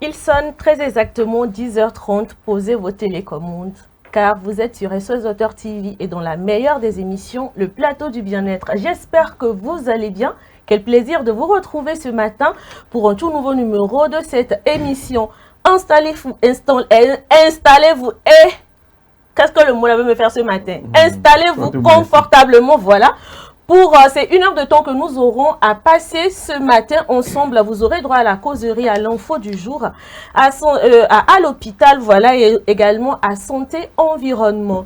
Il sonne très exactement 10h30. Posez vos télécommandes car vous êtes sur SOS Auteur TV et dans la meilleure des émissions, le plateau du bien-être. J'espère que vous allez bien. Quel plaisir de vous retrouver ce matin pour un tout nouveau numéro de cette émission. Installez-vous et qu'est-ce que le mot là veut me faire ce matin? Installez-vous confortablement, voilà. C'est 1 heure de temps que nous aurons à passer ce matin ensemble. Vous aurez droit à la causerie, à l'info du jour, à l'hôpital, voilà, et également à santé environnement.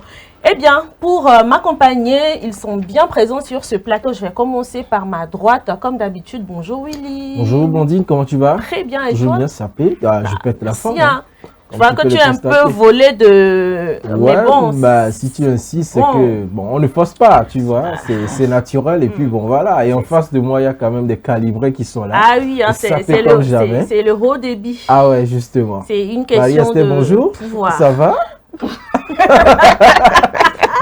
Eh bien, pour m'accompagner, ils sont bien présents sur ce plateau. Je vais commencer par ma droite, comme d'habitude. Bonjour Willy. Bonjour Blondine, comment tu vas? Très bien, et toi? Je veux bien sapé, je pète la forme. Je vois que tu es un peu volé de... Ouais, mais bon, si tu insistes, c'est que, bon, on ne force pas, tu vois, c'est naturel, et puis bon, voilà. Et en face de moi, il y a quand même des calibrés qui sont là. Ah oui, hein, c'est le haut débit. Ah ouais, justement. C'est une question de bonjour. Pouvoir. Ça va? Tu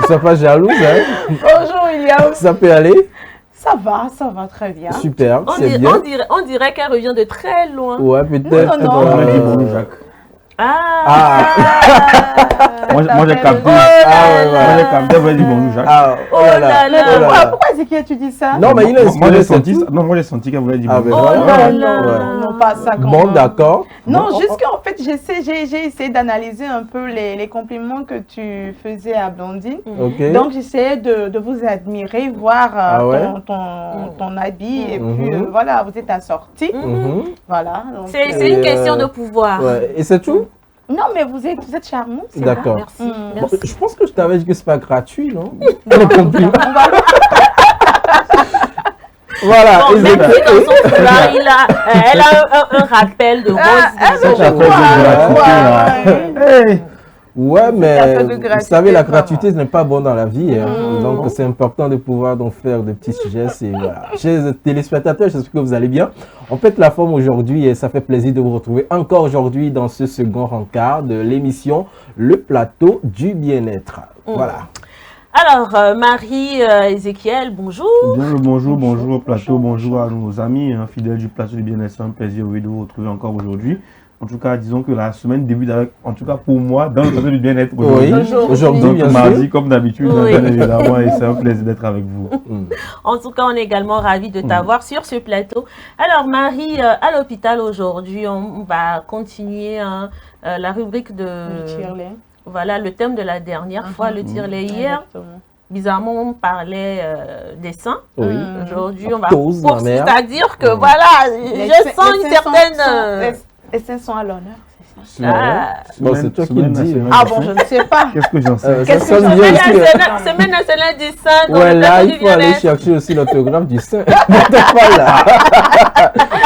ne sois pas jalouse, hein? Bonjour William. Ça peut aller? Ça va très bien. Super, c'est bien. On dirait qu'elle revient de très loin. Ouais, peut-être. Non. On dit bonjour Jacques. Moi j'ai capté. Moi j'ai capté, vous avez dit bonjour Jacques. Oh là là. Pourquoi est-ce que tu dis ça? Non, mais il a moi j'ai senti qu'elle voulait dire bonjour. Non, pas ça. Bon, d'accord. Non, juste qu'en fait, j'ai essayé d'analyser un peu les compliments que tu faisais à Blondine. Okay. Donc, j'essayais de vous admirer, voir ton habit. Et puis, voilà, vous êtes assortis. Voilà. C'est une question de pouvoir. Ouais. Et c'est tout? Non, mais vous êtes charmant. D'accord. Merci. Bon, je pense que je t'avais dit que c'est pas gratuit, non? Le compliment. Voilà. Bon, même si dans son foulard, elle a un rappel de rose. Ouais, mais vous savez, la gratuité n'est pas bon dans la vie. Hein. Donc, c'est important de pouvoir donc faire des petits gestes. Et voilà. Chers téléspectateurs, j'espère que vous allez bien. On pète la forme aujourd'hui et ça fait plaisir de vous retrouver encore aujourd'hui dans ce second rencard de l'émission Le Plateau du Bien-être. Voilà. Alors, Marie-Ézéchiel, bonjour. Bonjour au plateau, bonjour à nos amis fidèles du Plateau du Bien-être. C'est un plaisir de vous retrouver encore aujourd'hui. En tout cas, disons que la semaine débute avec, en tout cas pour moi, dans le Plateau du Bien-être. Aujourd'hui, bien mardi, sûr. comme d'habitude, bien évidemment, et c'est un plaisir d'être avec vous. En tout cas, on est également ravis de t'avoir sur ce plateau. Alors, Marie, à l'hôpital aujourd'hui, on va continuer la rubrique de... Voilà, le thème de la dernière fois, le tire-lait hier. Bizarrement, on parlait des seins. Aujourd'hui, on va poursuivre. C'est-à-dire que, voilà, je sens une certaine... Les seins sont à l'honneur, c'est ça? Bon, c'est toi qui le dis. Ah bon, je ne sais pas. Qu'est-ce que j'en sais? Semaine nationale du sein. Ouais, là, il faut aller chercher aussi l'autographe du sein.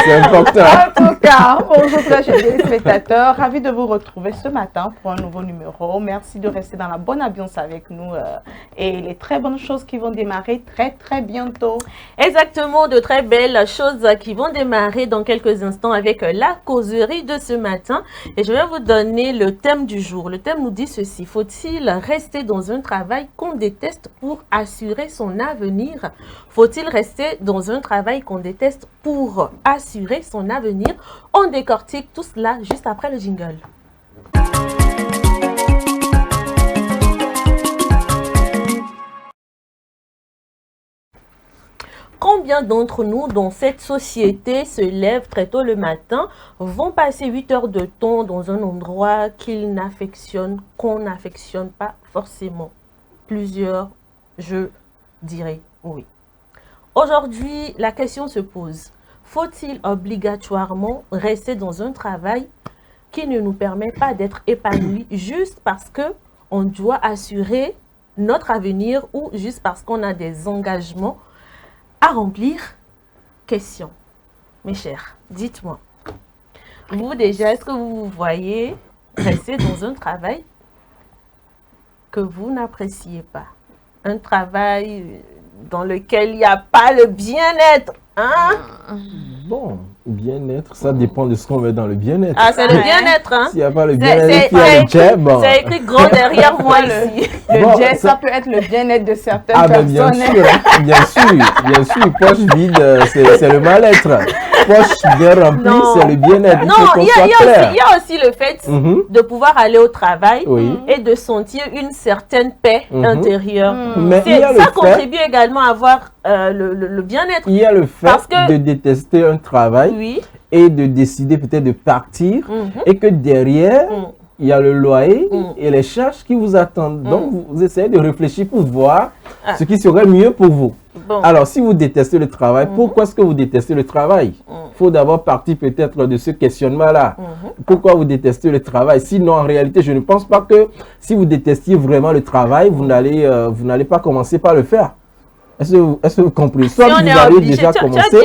C'est important. En tout cas, bonjour très chers téléspectateurs. Ravi de vous retrouver ce matin pour un nouveau numéro. Merci de rester dans la bonne ambiance avec nous et les très bonnes choses qui vont démarrer très bientôt. Exactement, de très belles choses qui vont démarrer dans quelques instants avec la causerie de ce matin. Et je vais vous donner le thème du jour. Le thème nous dit ceci: faut-il rester dans un travail qu'on déteste pour assurer son avenir? Faut-il rester dans un travail qu'on déteste pour assurer son avenir? On décortique tout cela juste après le jingle. Combien d'entre nous dans cette société se lèvent très tôt le matin, vont passer 8 heures de temps dans un endroit qu'ils n'affectionnent, qu'on n'affectionne pas forcément? Plusieurs, je dirais oui. Aujourd'hui, la question se pose: faut-il obligatoirement rester dans un travail qui ne nous permet pas d'être épanouis juste parce qu'on doit assurer notre avenir ou juste parce qu'on a des engagements à remplir. Question, mes chers, dites-moi. Vous déjà, est-ce que vous vous voyez rester dans un travail que vous n'appréciez pas? Un travail dans lequel il n'y a pas le bien-être, hein? Bon, bien-être, ça dépend de ce qu'on met dans le bien-être. Ah, c'est le bien-être, hein? S'il n'y a pas le bien-être, il y a le jab. C'est écrit grand derrière moi ici. Le jab, ça peut être le bien-être de certaines personnes. Bien sûr, poche vide, c'est le mal-être. Poche bien remplie, c'est le bien-être. Non, il y a aussi le fait de pouvoir aller au travail et de sentir une certaine paix intérieure. Mais ça contribue également à avoir le bien-être. Il y a le fait de détester un travail et de décider peut-être de partir et que derrière, il y a le loyer et les charges qui vous attendent. Donc, vous essayez de réfléchir pour voir ce qui serait mieux pour vous. Bon. Alors, si vous détestez le travail, pourquoi est-ce que vous détestez le travail? Il faut d'abord partir peut-être de ce questionnement-là. Pourquoi vous détestez le travail? Sinon, en réalité, je ne pense pas que si vous détestiez vraiment le travail, vous n'allez pas commencer par le faire. Est-ce que vous comprenez? Soit si vous avez déjà commencé.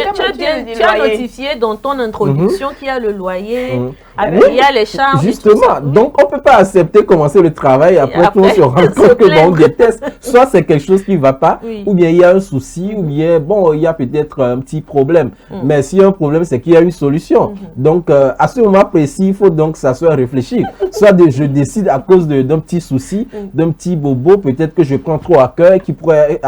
Tu as notifié dans ton introduction qu'il y a le loyer, il y a les charges. Justement, donc on ne peut pas accepter commencer le travail et après on se rend compte que on déteste. Soit c'est quelque chose qui ne va pas, ou bien il y a un souci, ou bien bon, il y a peut-être un petit problème. Mais s'il y a un problème, c'est qu'il y a une solution. Donc à ce moment précis, il faut donc s'asseoir réfléchir. Soit je décide à cause d'un petit souci, d'un petit bobo, peut-être que je prends trop à cœur, qui pourrait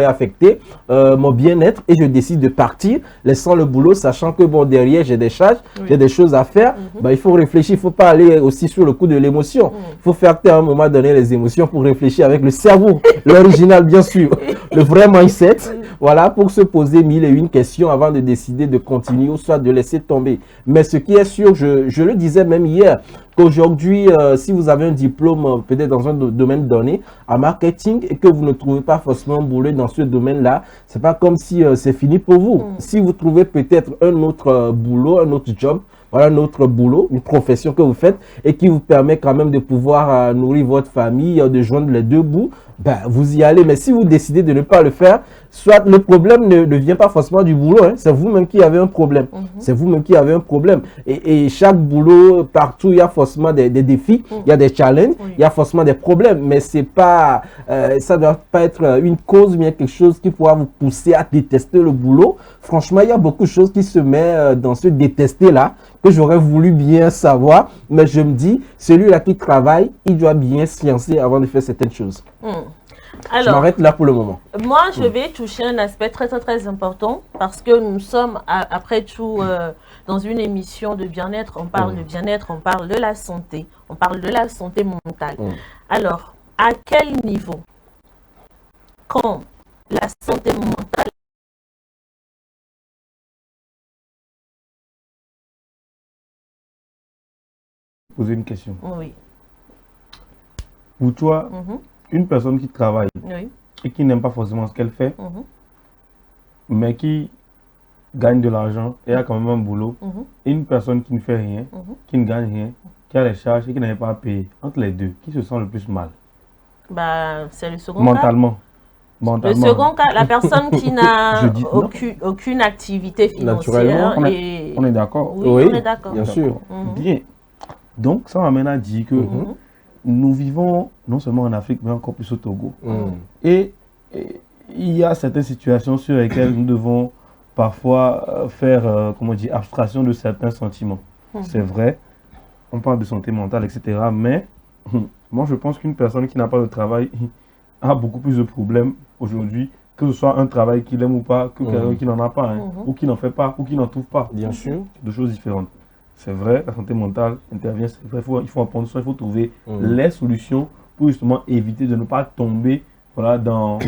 affecter mon bien-être et je décide de partir, laissant le boulot, sachant que bon, derrière j'ai des charges, j'ai des choses à faire. Il faut réfléchir, il ne faut pas aller aussi sur le coup de l'émotion. Il faut faire à un moment donné les émotions pour réfléchir avec le cerveau, l'original bien sûr, le vrai mindset, voilà, pour se poser 1001 questions avant de décider de continuer ou soit de laisser tomber. Mais ce qui est sûr, je le disais même hier, qu'aujourd'hui, si vous avez un diplôme peut-être dans un domaine donné, en marketing, et que vous ne trouvez pas forcément un boulot dans ce domaine-là, c'est pas comme si c'est fini pour vous. Si vous trouvez peut-être un autre boulot, un autre job, voilà un autre boulot, une profession que vous faites et qui vous permet quand même de pouvoir nourrir votre famille, de joindre les deux bouts, vous y allez. Mais si vous décidez de ne pas le faire, soit le problème ne vient pas forcément du boulot, hein, c'est vous-même qui avez un problème. C'est vous-même qui avez un problème. Et chaque boulot, partout, il y a forcément des défis, il y a des challenges, il y a forcément des problèmes. Mais c'est pas, ça ne doit pas être une cause, mais quelque chose qui pourra vous pousser à détester le boulot. Franchement, il y a beaucoup de choses qui se mettent dans ce détester-là, que j'aurais voulu bien savoir. Mais je me dis, celui-là qui travaille, il doit bien se lancer avant de faire certaines choses. Alors, je m'arrête là pour le moment. Moi, je vais toucher un aspect très, très, très important parce que nous sommes, après tout, dans une émission de bien-être. On parle de bien-être, on parle de la santé. On parle de la santé mentale. Alors, à quel niveau, quand la santé mentale poser une question. Oui. Pour toi, une personne qui travaille et qui n'aime pas forcément ce qu'elle fait, mais qui gagne de l'argent et a quand même un boulot, et une personne qui ne fait rien, qui ne gagne rien, qui a les charges et qui n'avait pas à payer, entre les deux, qui se sent le plus mal? C'est le second Mentalement. Cas. Le second cas, la personne qui n'a aucune activité financière. On est d'accord? Oui, on est d'accord. Bien sûr. Bien. Donc, ça m'amène à dire que nous vivons non seulement en Afrique, mais encore plus au Togo. Et il y a certaines situations sur lesquelles nous devons parfois faire, comment dire, abstraction de certains sentiments. C'est vrai, on parle de santé mentale, etc. Mais moi, je pense qu'une personne qui n'a pas de travail a beaucoup plus de problèmes aujourd'hui, que ce soit un travail qu'il aime ou pas, que quelqu'un qui n'en a pas, ou qui n'en fait pas, ou qui n'en trouve pas. Bien sûr. Deux choses différentes. C'est vrai, la santé mentale intervient, c'est vrai, il faut apprendre ça, il faut trouver les solutions pour justement éviter de ne pas tomber dans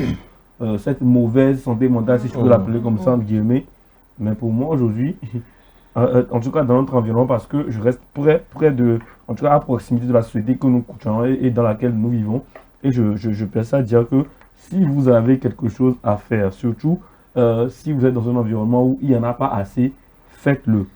cette mauvaise santé mentale, si je peux l'appeler comme ça, entre guillemets. Mais pour moi aujourd'hui, en tout cas dans notre environnement, parce que je reste près de, en tout cas à proximité de la société que nous coûtons et dans laquelle nous vivons, et je pense à dire que si vous avez quelque chose à faire, surtout si vous êtes dans un environnement où il n'y en a pas assez, faites-le.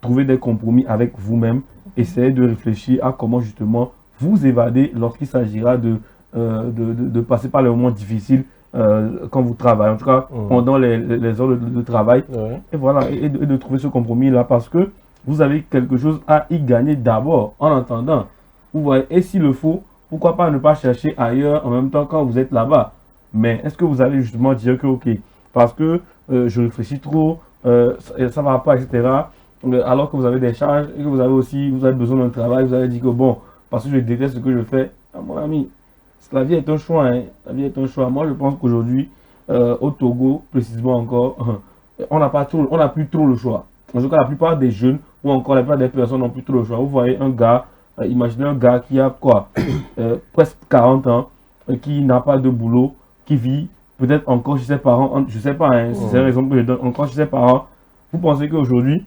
Trouver des compromis avec vous-même, essayez de réfléchir à comment justement vous évader lorsqu'il s'agira de passer par les moments difficiles quand vous travaillez, en tout cas pendant les heures de travail. Et voilà, et de trouver ce compromis-là parce que vous avez quelque chose à y gagner d'abord en attendant. Vous voyez, et s'il le faut, pourquoi pas ne pas chercher ailleurs en même temps quand vous êtes là-bas. Mais est-ce que vous allez justement dire que ok, parce que je réfléchis trop, ça va pas, etc. Alors que vous avez des charges et que vous avez besoin d'un travail, vous avez dit que bon, parce que je déteste ce que je fais, mon ami, la vie est un choix, hein. La vie est un choix. Moi, je pense qu'aujourd'hui, au Togo, précisément encore, on n'a plus trop le choix. En tout cas, la plupart des jeunes ou encore la plupart des personnes n'ont plus trop le choix. Vous voyez un gars, imaginez un gars qui a quoi, presque 40 ans, qui n'a pas de boulot, qui vit peut-être encore chez ses parents, je ne sais pas, hein, c'est la raison que je donne, encore chez ses parents. Vous pensez qu'aujourd'hui,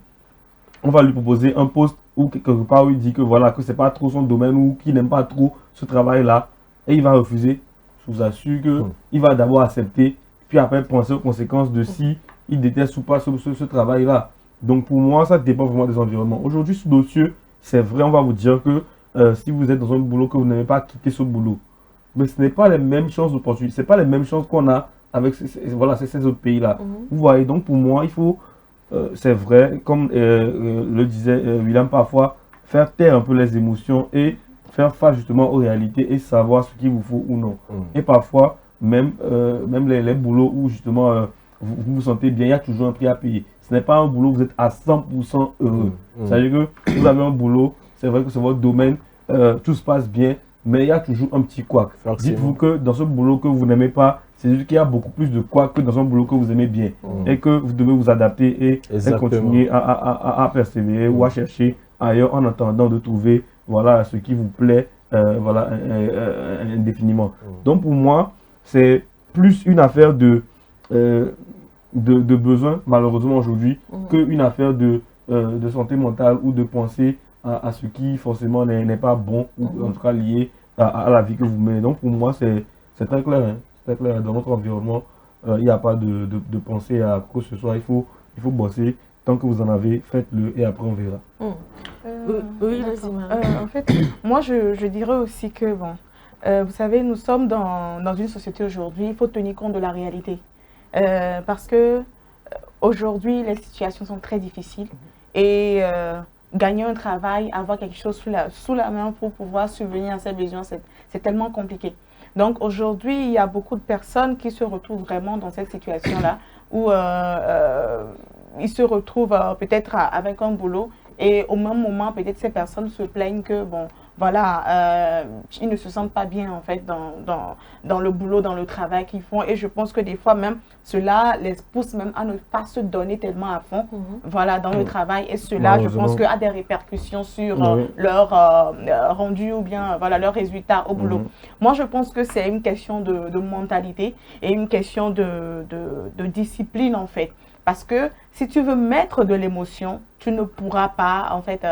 on va lui proposer un poste ou quelque part où il dit que voilà, que c'est pas trop son domaine ou qu'il n'aime pas trop ce travail-là, et il va refuser. Je vous assure qu'il va d'abord accepter, puis après penser aux conséquences de si il déteste ou pas ce travail-là. Donc pour moi, ça dépend vraiment des environnements. Aujourd'hui, sous d'autres cieux, c'est vrai, on va vous dire que si vous êtes dans un boulot que vous n'aimez pas, quitter ce boulot. Mais ce n'est pas les mêmes chances d'opportunité, ce n'est pas les mêmes chances qu'on a avec ces autres pays-là. Vous voyez, donc pour moi, il faut, c'est vrai, comme le disait William parfois, faire taire un peu les émotions et faire face justement aux réalités et savoir ce qu'il vous faut ou non. Et parfois, même les boulots où justement vous vous sentez bien, il y a toujours un prix à payer. Ce n'est pas un boulot où vous êtes à 100% heureux. C'est-à-dire que vous avez un boulot, c'est vrai que c'est votre domaine, tout se passe bien, mais il y a toujours un petit couac. Dites-vous que dans ce boulot que vous n'aimez pas, c'est juste qu'il y a beaucoup plus de couac que dans un boulot que vous aimez bien. Et que vous devez vous adapter et continuer à persévérer ou à chercher ailleurs en attendant de trouver voilà, ce qui vous plaît indéfiniment. Donc pour moi, c'est plus une affaire de besoin, malheureusement aujourd'hui, qu'une affaire de santé mentale ou de penser à ce qui forcément n'est pas bon ou en tout cas lié à la vie que vous menez. Donc pour moi, c'est très clair. Hein. C'est très clair. Dans notre environnement, il n'y a pas de penser à quoi que ce soit. Il faut bosser. Tant que vous en avez, faites-le et après on verra. Oui, vas-y. En fait, moi je dirais aussi que, bon, vous savez, nous sommes dans une société aujourd'hui, il faut tenir compte de la réalité. Parce que aujourd'hui, les situations sont très difficiles et gagner un travail, avoir quelque chose sous la main pour pouvoir subvenir à ses besoins, c'est tellement compliqué. Donc aujourd'hui, il y a beaucoup de personnes qui se retrouvent vraiment dans cette situation-là où ils se retrouvent peut-être avec un boulot et au même moment, peut-être ces personnes se plaignent que, bon, voilà, ils ne se sentent pas bien en fait dans le boulot, dans le travail qu'ils font. Et je pense que des fois même, cela les pousse même à ne pas se donner tellement à fond, voilà, dans le travail. Et cela, je pense que a des répercussions sur leur rendu ou bien, voilà, leurs résultats au boulot. Moi, je pense que c'est une question de mentalité et une question de discipline en fait. Parce que si tu veux mettre de l'émotion, tu ne pourras pas en fait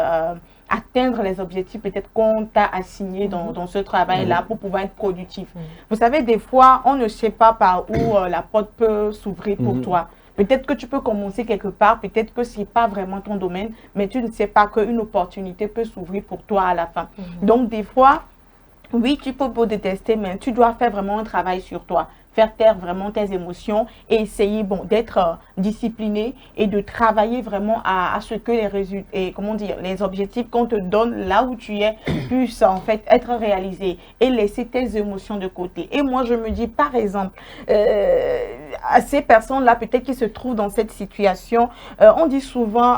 atteindre les objectifs peut-être qu'on t'a assignés dans ce travail-là pour pouvoir être productif. Vous savez, des fois, on ne sait pas par où la porte peut s'ouvrir pour toi. Peut-être que tu peux commencer quelque part, peut-être que ce n'est pas vraiment ton domaine, mais tu ne sais pas qu'une opportunité peut s'ouvrir pour toi à la fin. Donc, des fois, oui, tu peux beau détester, mais tu dois faire vraiment un travail sur toi. Faire taire vraiment tes émotions et essayer d'être discipliné et de travailler vraiment à ce que les résultats et comment dire, les objectifs qu'on te donne là où tu es puissent en fait être réalisés et laisser tes émotions de côté. Et moi je me dis par exemple à ces personnes-là peut-être qui se trouvent dans cette situation, on dit souvent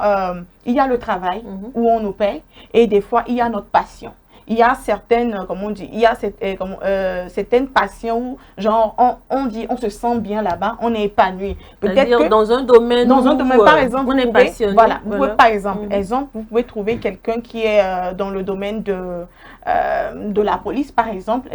il y a le travail où on nous paye et des fois il y a notre passion. Il y a certaines, comment on dit, il y a certaines passions où, genre, on dit, on se sent bien là-bas, on est épanoui. Peut-être que dans un domaine, par exemple, on est passionné. Voilà, vous pouvez, par exemple, vous pouvez trouver quelqu'un qui est dans le domaine de la police, par exemple,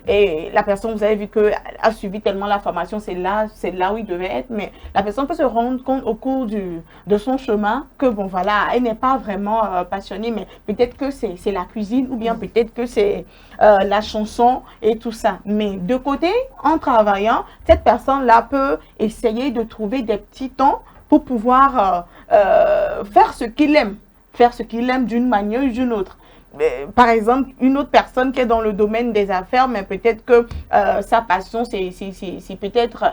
et la personne, vous avez vu qu'elle a suivi tellement la formation, c'est là où il devait être, mais la personne peut se rendre compte au cours de son chemin que, bon, voilà, elle n'est pas vraiment passionnée, mais peut-être que c'est la cuisine ou bien peut-être que c'est la chanson et tout ça. Mais de côté, en travaillant, cette personne-là peut essayer de trouver des petits temps pour pouvoir faire ce qu'il aime d'une manière ou d'une autre. par exemple, une autre personne qui est dans le domaine des affaires, mais peut-être que sa passion, c'est peut-être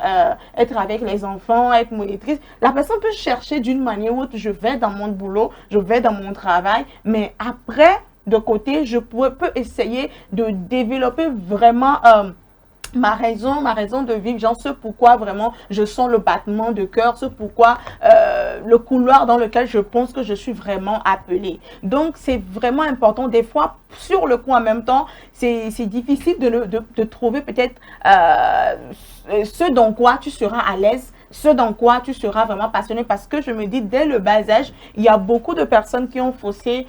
être avec les enfants, être monitrice. La personne peut chercher d'une manière ou autre, je vais dans mon boulot, je vais dans mon travail, mais après, de côté, je peux essayer de développer vraiment ma raison de vivre, genre ce pourquoi vraiment je sens le battement de cœur, ce pourquoi le couloir dans lequel je pense que je suis vraiment appelée. Donc, c'est vraiment important. Des fois, sur le coup en même temps, c'est difficile de trouver peut-être ce dans quoi tu seras à l'aise, ce dans quoi tu seras vraiment passionné, parce que je me dis, dès le bas âge, il y a beaucoup de personnes qui ont faussé,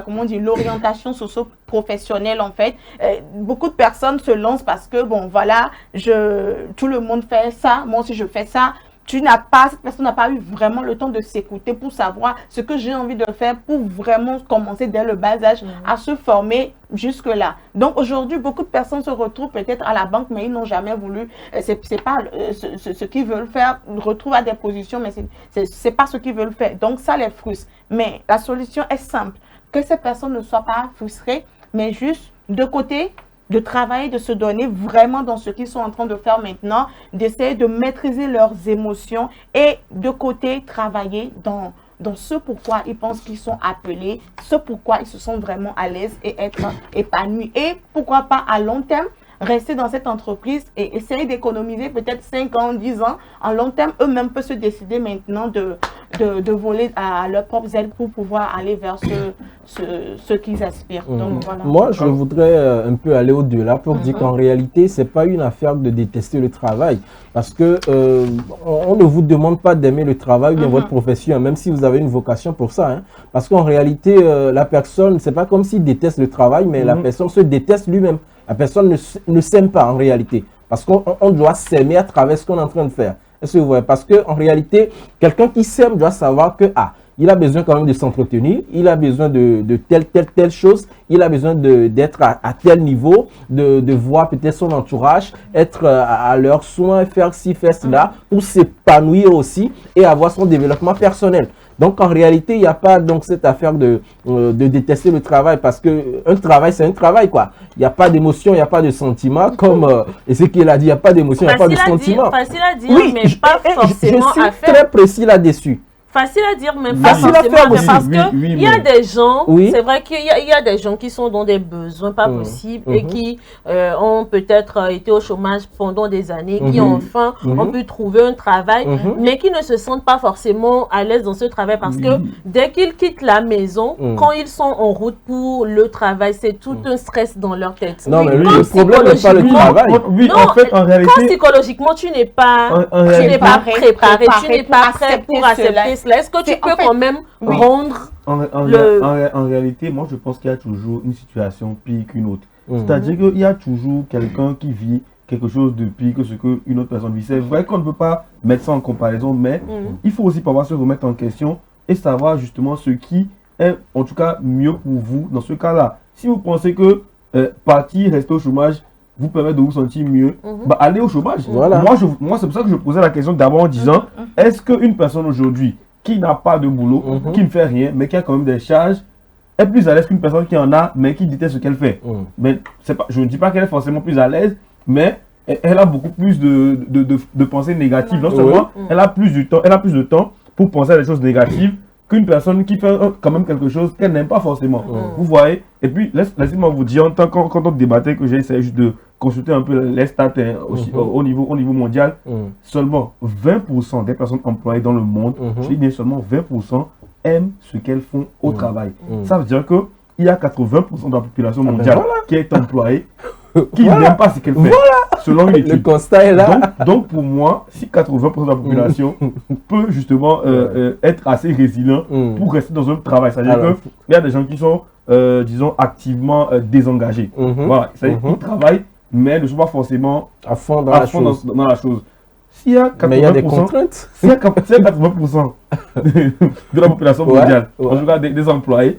comment on dit, l'orientation socio-professionnelle en fait. Beaucoup de personnes se lancent parce que, bon, voilà, tout le monde fait ça, moi aussi je fais ça. Cette personne n'a pas eu vraiment le temps de s'écouter pour savoir ce que j'ai envie de faire pour vraiment commencer dès le bas âge à se former jusque-là. Donc aujourd'hui, beaucoup de personnes se retrouvent peut-être à la banque, mais ils n'ont jamais voulu, c'est pas ce qu'ils veulent faire, ils retrouvent à des positions, mais c'est pas ce qu'ils veulent faire. Donc ça les frustre. Mais la solution est simple, que ces personnes ne soient pas frustrées, mais juste de côté, de travailler, de se donner vraiment dans ce qu'ils sont en train de faire maintenant, d'essayer de maîtriser leurs émotions et de côté, travailler dans ce pourquoi ils pensent qu'ils sont appelés, ce pourquoi ils se sentent vraiment à l'aise et être épanouis. Et pourquoi pas à long terme, rester dans cette entreprise et essayer d'économiser peut-être 5 ans, 10 ans. En long terme, eux-mêmes peuvent se décider maintenant de voler à leurs propres ailes pour pouvoir aller vers ce qu'ils aspirent. Donc, voilà. Moi, je voudrais un peu aller au-delà pour dire qu'en réalité, ce n'est pas une affaire de détester le travail. Parce que on ne vous demande pas d'aimer le travail ou bien votre profession, même si vous avez une vocation pour ça. Hein. Parce qu'en réalité, la personne, ce n'est pas comme s'il déteste le travail, mais la personne se déteste lui-même. La personne ne s'aime pas en réalité. Parce qu'on doit s'aimer à travers ce qu'on est en train de faire. Est-ce que vous voyez? Parce qu'en réalité, quelqu'un qui s'aime doit savoir que il a besoin quand même de s'entretenir, il a besoin de telle chose, il a besoin d'être à tel niveau, de voir peut-être son entourage, être à leurs soins, faire ci, faire cela, pour s'épanouir aussi et avoir son développement personnel. Donc, en réalité, il n'y a pas donc cette affaire de détester le travail parce qu'un travail, c'est un travail, quoi. Il n'y a pas d'émotion, il n'y a pas de sentiment, comme Ezekiel a dit, il n'y a pas d'émotion, il n'y a pas de sentiment. Facile à dire, oui, mais pas forcément à faire. Je suis très précis là-dessus. Facile à dire, mais pas forcément à faire, parce qu'il y a des gens, c'est vrai qu'il y a des gens qui sont dans des besoins pas possibles et qui ont peut-être été au chômage pendant des années, qui enfin ont pu trouver un travail, mais qui ne se sentent pas forcément à l'aise dans ce travail parce que dès qu'ils quittent la maison, quand ils sont en route pour le travail, c'est tout un stress dans leur tête. Non, mais le problème n'est pas le travail. Oui, en fait, en réalité, quand psychologiquement tu n'es pas préparé, tu n'es pas prêt pour accepter. Est-ce que tu peux quand même rendre en réalité, moi je pense qu'il y a toujours une situation pire qu'une autre. C'est-à-dire qu'il y a toujours quelqu'un qui vit quelque chose de pire que ce qu'une autre personne vit. C'est vrai qu'on ne peut pas mettre ça en comparaison, mais il faut aussi pouvoir se remettre en question et savoir justement ce qui est en tout cas mieux pour vous dans ce cas-là. Si vous pensez que partir, rester au chômage, vous permet de vous sentir mieux, allez au chômage. Voilà. Moi c'est pour ça que je posais la question d'abord en disant, est-ce qu'une personne aujourd'hui qui n'a pas de boulot, qui ne fait rien, mais qui a quand même des charges, est plus à l'aise qu'une personne qui en a, mais qui déteste ce qu'elle fait. Mais je ne dis pas qu'elle est forcément plus à l'aise, mais elle a beaucoup plus de pensées négatives. Non seulement elle a plus de temps pour penser à des choses négatives qu'une personne qui fait quand même quelque chose qu'elle n'aime pas forcément. Vous voyez? Et puis, laissez-moi vous dire, quand on débattait, que j'ai essayé juste de consulter un peu les stats au niveau mondial, seulement 20% des personnes employées dans le monde, je dis bien seulement 20% aiment ce qu'elles font au travail. Ça veut dire qu'il y a 80% de la population mondiale qui est employée, qui n'aime pas ce qu'elle fait. Selon une étude. Le constat est là. Donc pour moi, si 80% de la population peut justement être assez résilient pour rester dans un travail, c'est-à-dire qu'il y a des gens qui sont, disons, activement désengagés. Voilà, ils travaillent, mais ne sont pas forcément à fond dans la chose. S'il y a 80%, mais il y a des contraintes. S'il y a 80% de la population mondiale, en tout cas des employés,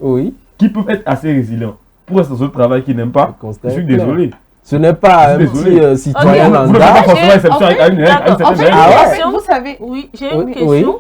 qui peuvent être assez résilients pour rester dans un travail qu'ils n'aiment pas, je suis désolé. Ce n'est pas un petit citoyen lambda. Vous n'avez pas forcément exception à une certaine règle. Vous savez, oui, j'ai une question.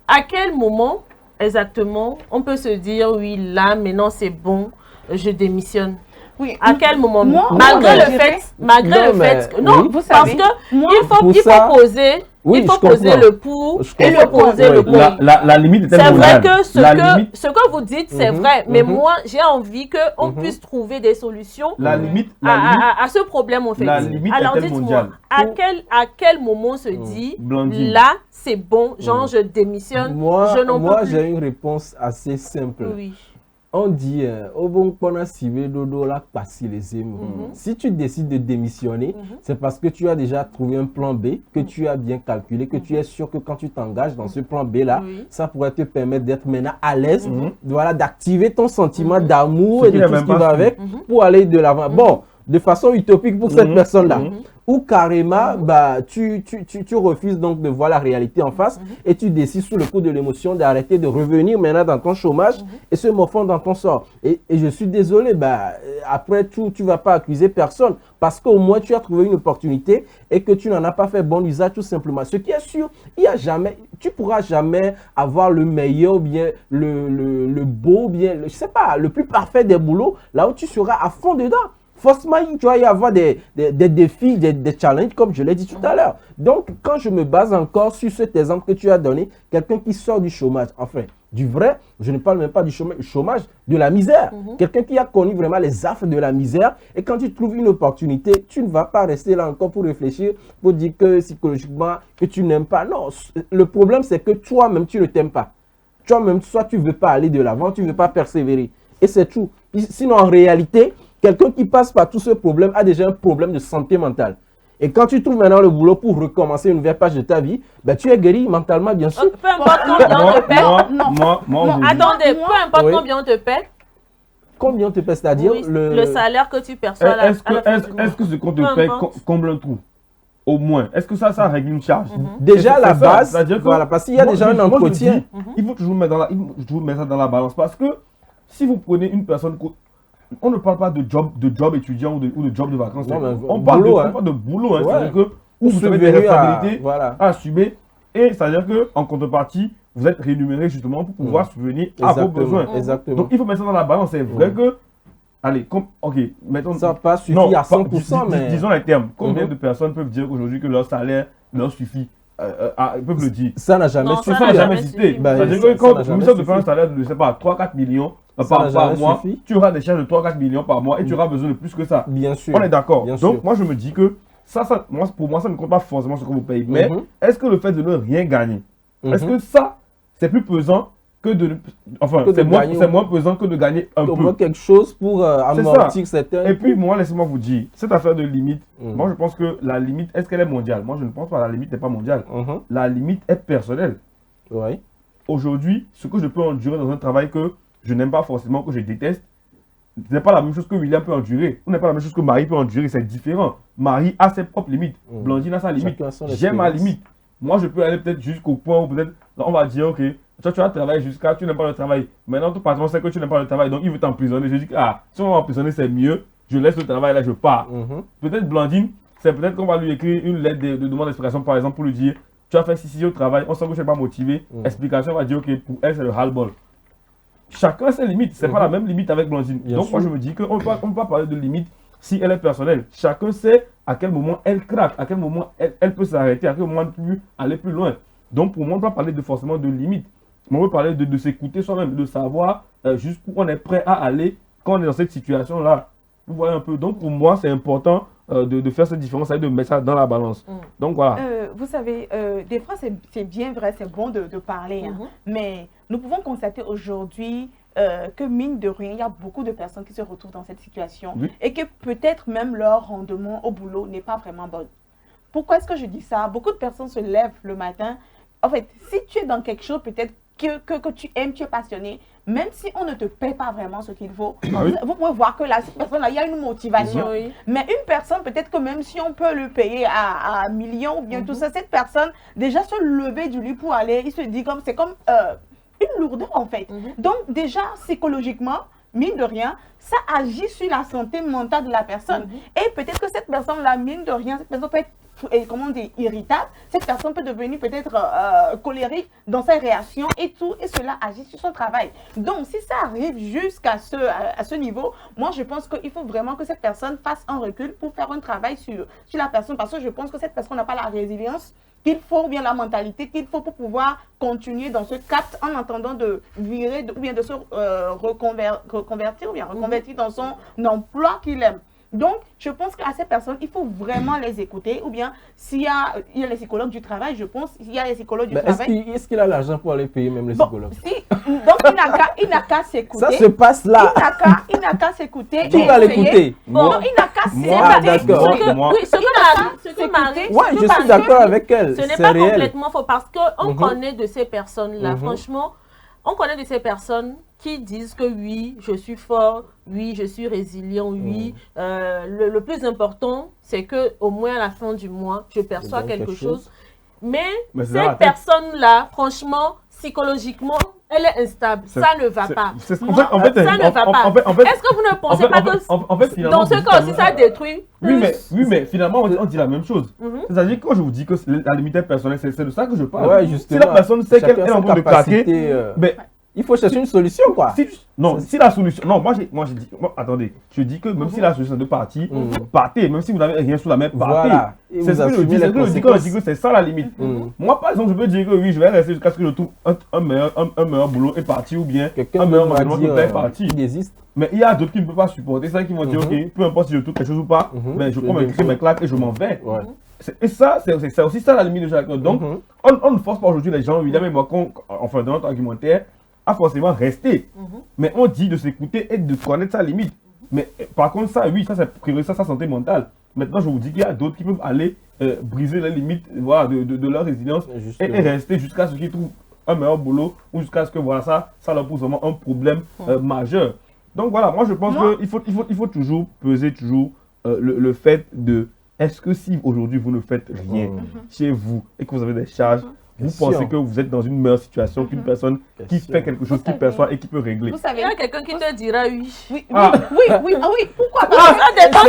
À quel moment exactement on peut se dire, oui, là, maintenant c'est bon, je démissionne. Oui. À quel moment? Moi, malgré moi, le fait que... Non, oui, vous parce savez, que moi, il faut poser... Oui, il faut je poser comprends. le pour Je et le comprends. poser le Oui. contre. La limite est C'est vrai mondiale. que ce que vous dites, c'est vrai. Mais mhm. moi, j'ai envie qu'on puisse trouver des solutions La limite, à ce problème, en fait. la limite Alors, est-elle dites-moi, mondiale? à quel moment on se dit, Blandine. là, c'est bon, genre, je démissionne, je n'en Moi peux plus. j'ai une réponse assez simple. Oui. On dit, au bon qu'on a ciblé dodo là, passer les émoux. Si tu décides de démissionner, c'est parce que tu as déjà trouvé un plan B, que tu as bien calculé, que tu es sûr que quand tu t'engages dans ce plan B là, ça pourrait te permettre d'être maintenant à l'aise, voilà, d'activer ton sentiment d'amour et de tout ce qui va avec pour aller de l'avant. Bon, de façon utopique pour cette personne-là. Ou carrément, bah, tu refuses donc de voir la réalité en face et tu décides sous le coup de l'émotion d'arrêter de revenir maintenant dans ton chômage et se morfondre dans ton sort. Et je suis désolé, bah, après tout, tu ne vas pas accuser personne parce qu'au moins tu as trouvé une opportunité et que tu n'en as pas fait bon usage tout simplement. Ce qui est sûr, tu ne pourras jamais avoir le meilleur ou bien le beau ou bien, je sais pas, le plus parfait des boulots là où tu seras à fond dedans. Forcément, il doit y avoir des défis, des challenges, comme je l'ai dit tout à l'heure. Donc, quand je me base encore sur cet exemple que tu as donné, quelqu'un qui sort du chômage, enfin, du vrai, je ne parle même pas du chômage, de la misère. Quelqu'un qui a connu vraiment les affres de la misère, et quand tu trouves une opportunité, tu ne vas pas rester là encore pour réfléchir, pour dire que psychologiquement, que tu n'aimes pas. Non, le problème, c'est que toi-même, tu ne t'aimes pas. Toi-même, soit tu ne veux pas aller de l'avant, tu ne veux pas persévérer. Et c'est tout. Sinon, en réalité, quelqu'un qui passe par tout ce problème a déjà un problème de santé mentale. Et quand tu trouves maintenant le boulot pour recommencer une nouvelle page de ta vie, ben tu es guéri mentalement, bien sûr. Peu importe combien on te paie. Attendez, peu importe combien on te paie. Combien on te paie, c'est-à-dire le salaire que tu perçois là. Est-ce que ce qu'on te paie comble un trou? Au moins. Est-ce que ça règle une charge? Déjà, la base, voilà, parce qu'il y a déjà un entretien. Il faut toujours mettre ça dans la balance. Parce que si vous prenez une personne... On ne parle pas de job étudiant ou de job de vacances. Non, on parle de boulot. Hein, c'est-à-dire que vous avez des responsabilités à assumer. Et c'est-à-dire qu'en contrepartie, vous êtes rémunéré justement pour pouvoir subvenir à vos besoins. Exactement. Donc il faut mettre ça dans la balance. C'est vrai que... Allez, mettons... Ça n'a pas suffi à 100%, mais... Disons les termes. Combien de personnes peuvent dire aujourd'hui que leur salaire leur suffit? Ils peuvent le dire. Ça n'a jamais suffi. Ça n'a jamais existé. C'est-à-dire que quand vous avez fait un salaire de, je ne sais pas, 3-4 millions par mois, tu auras des charges de 3-4 millions par mois et tu auras besoin de plus que ça. Bien sûr. On est d'accord. Donc, moi, je me dis que pour moi, ça ne compte pas forcément ce que vous payez. Mais est-ce que le fait de ne rien gagner, est-ce que ça, c'est plus pesant que de... Enfin, c'est moins pesant que de gagner un peu. Quelque chose pour amortir certains... Et puis, moi, laissez-moi vous dire, cette affaire de limite, moi, je pense que la limite, est-ce qu'elle est mondiale? Moi, je ne pense pas. La limite n'est pas mondiale. La limite est personnelle. Oui. Aujourd'hui, ce que je peux endurer dans un travail que je n'aime pas forcément, que je déteste, ce n'est pas la même chose que William peut endurer. Ce n'est pas la même chose que Marie peut endurer. C'est différent. Marie a ses propres limites. Blandine a sa limite. J'ai ma limite. Moi, je peux aller peut-être jusqu'au point où peut-être, on va dire, ok, toi, tu vas travailler jusqu'à, tu n'aimes pas le travail. Maintenant, ton patron sait que tu n'aimes pas le travail, donc il veut t'emprisonner. Je dis, si on va m'emprisonner, c'est mieux. Je laisse le travail, là, je pars. Peut-être Blandine, c'est peut-être qu'on va lui écrire une lettre de demande d'explication, par exemple, pour lui dire, tu as fait 6 au travail, on sent que je ne suis pas motivé. Explication, on va dire, ok, pour elle, c'est le ras-le-bol. Chacun a ses limites. Ce n'est pas la même limite avec Blandine. Donc, moi, je me dis qu'on ne peut pas parler de limite si elle est personnelle. Chacun sait à quel moment elle craque, à quel moment elle peut s'arrêter, à quel moment elle peut aller plus loin. Donc, pour moi, on ne peut pas parler forcément de limite. On veut parler de s'écouter soi-même, de savoir jusqu'où on est prêt à aller quand on est dans cette situation-là. Vous voyez un peu. Donc, pour moi, c'est important de faire cette différence et de mettre ça dans la balance. Donc, voilà. Vous savez, des fois, c'est bien vrai, c'est bon de parler. Hein, mais nous pouvons constater aujourd'hui que, mine de rien, il y a beaucoup de personnes qui se retrouvent dans cette situation et que peut-être même leur rendement au boulot n'est pas vraiment bon. Pourquoi est-ce que je dis ça? Beaucoup de personnes se lèvent le matin. En fait, si tu es dans quelque chose peut-être que tu aimes, tu es passionné, même si on ne te paie pas vraiment ce qu'il faut, vous pouvez voir que là, cette personne-là, il y a une motivation. Mais une personne, peut-être que même si on peut le payer à 1 million ou bien tout ça, cette personne, déjà se lever du lit pour aller, il se dit comme, c'est comme une lourdeur en fait. Donc déjà, psychologiquement, mine de rien, ça agit sur la santé mentale de la personne. Et peut-être que cette personne-là, mine de rien, cette personne peut être comment on dit, irritable, cette personne peut devenir peut-être colérique dans ses réactions et tout, et cela agit sur son travail. Donc, si ça arrive jusqu'à ce niveau, moi, je pense qu'il faut vraiment que cette personne fasse un recul pour faire un travail sur la personne, parce que je pense que cette personne n'a pas la résilience qu'il faut, ou bien la mentalité qu'il faut pour pouvoir continuer dans ce cap en attendant de virer, ou bien de se reconvertir, ou bien reconvertir dans son emploi qu'il aime. Donc, je pense qu'à ces personnes, il faut vraiment les écouter, ou bien il y a les psychologues du travail, je pense, il y a les psychologues du travail. Est-ce qu'il a l'argent pour aller payer même les psychologues? Donc, il n'a qu'à s'écouter. Ça se passe là. Il n'a qu'à s'écouter. Tu vas l'écouter. Non, il n'a qu'à s'écouter. Moi, d'accord. Oui, ce que Marie... Oui, je suis d'accord avec elle. Ce n'est pas complètement faux, parce qu'on connaît de ces personnes-là, franchement, on connaît de ces personnes qui disent que oui, je suis fort, oui, je suis résilient, oui. Le plus important, c'est qu'au moins à la fin du mois, je perçois quelque chose. Mais cette personne-là, franchement, psychologiquement, elle est instable. Ça ne va pas. Ça ne va pas. Est-ce que vous ne pensez pas que dans ce cas aussi, ça détruit oui, mais finalement, on dit la même chose. C'est-à-dire que quand je vous dis que la limite personnelle, c'est de ça que je parle. Ouais, justement, si la personne sait qu'elle est en train de craquer, il faut chercher une solution, quoi. Si la solution... Non, moi, je dis... attendez, je dis que même si la solution est de partir, partez. Même si vous n'avez rien sous la main, partez. Voilà. C'est ce que je dis quand je dis que c'est ça la limite. Moi, par exemple, je peux dire que oui, je vais rester jusqu'à ce que je trouve un meilleur boulot et partir, ou bien un meilleur environnement et partir. Mais il y a d'autres qui ne peuvent pas supporter ça, qui vont dire, ok, peu importe si je trouve quelque chose ou pas, mais je prends mes claques et je m'en vais. Et ça, c'est aussi ça la limite de chacun. Donc, on ne force pas aujourd'hui les gens, évidemment, moi, enfin, dans notre argumentaire, à forcément rester. Mais on dit de s'écouter et de connaître sa limite. Mais par contre, ça, oui, ça, c'est prioriser sa santé mentale. Maintenant, je vous dis qu'il y a d'autres qui peuvent aller briser les limites, voilà, de leur résilience et rester jusqu'à ce qu'ils trouvent un meilleur boulot ou jusqu'à ce que voilà, ça leur pose vraiment un problème majeur. Donc voilà, moi je pense qu'il faut toujours peser le fait de est-ce que si aujourd'hui vous ne faites rien chez vous et que vous avez des charges, vous pensez que vous êtes dans une meilleure situation qu'une personne qui fait quelque chose, qui perçoit et qui peut régler. Vous savez, il y a quelqu'un qui te dira oui. Oui, pourquoi pas? Ça dépend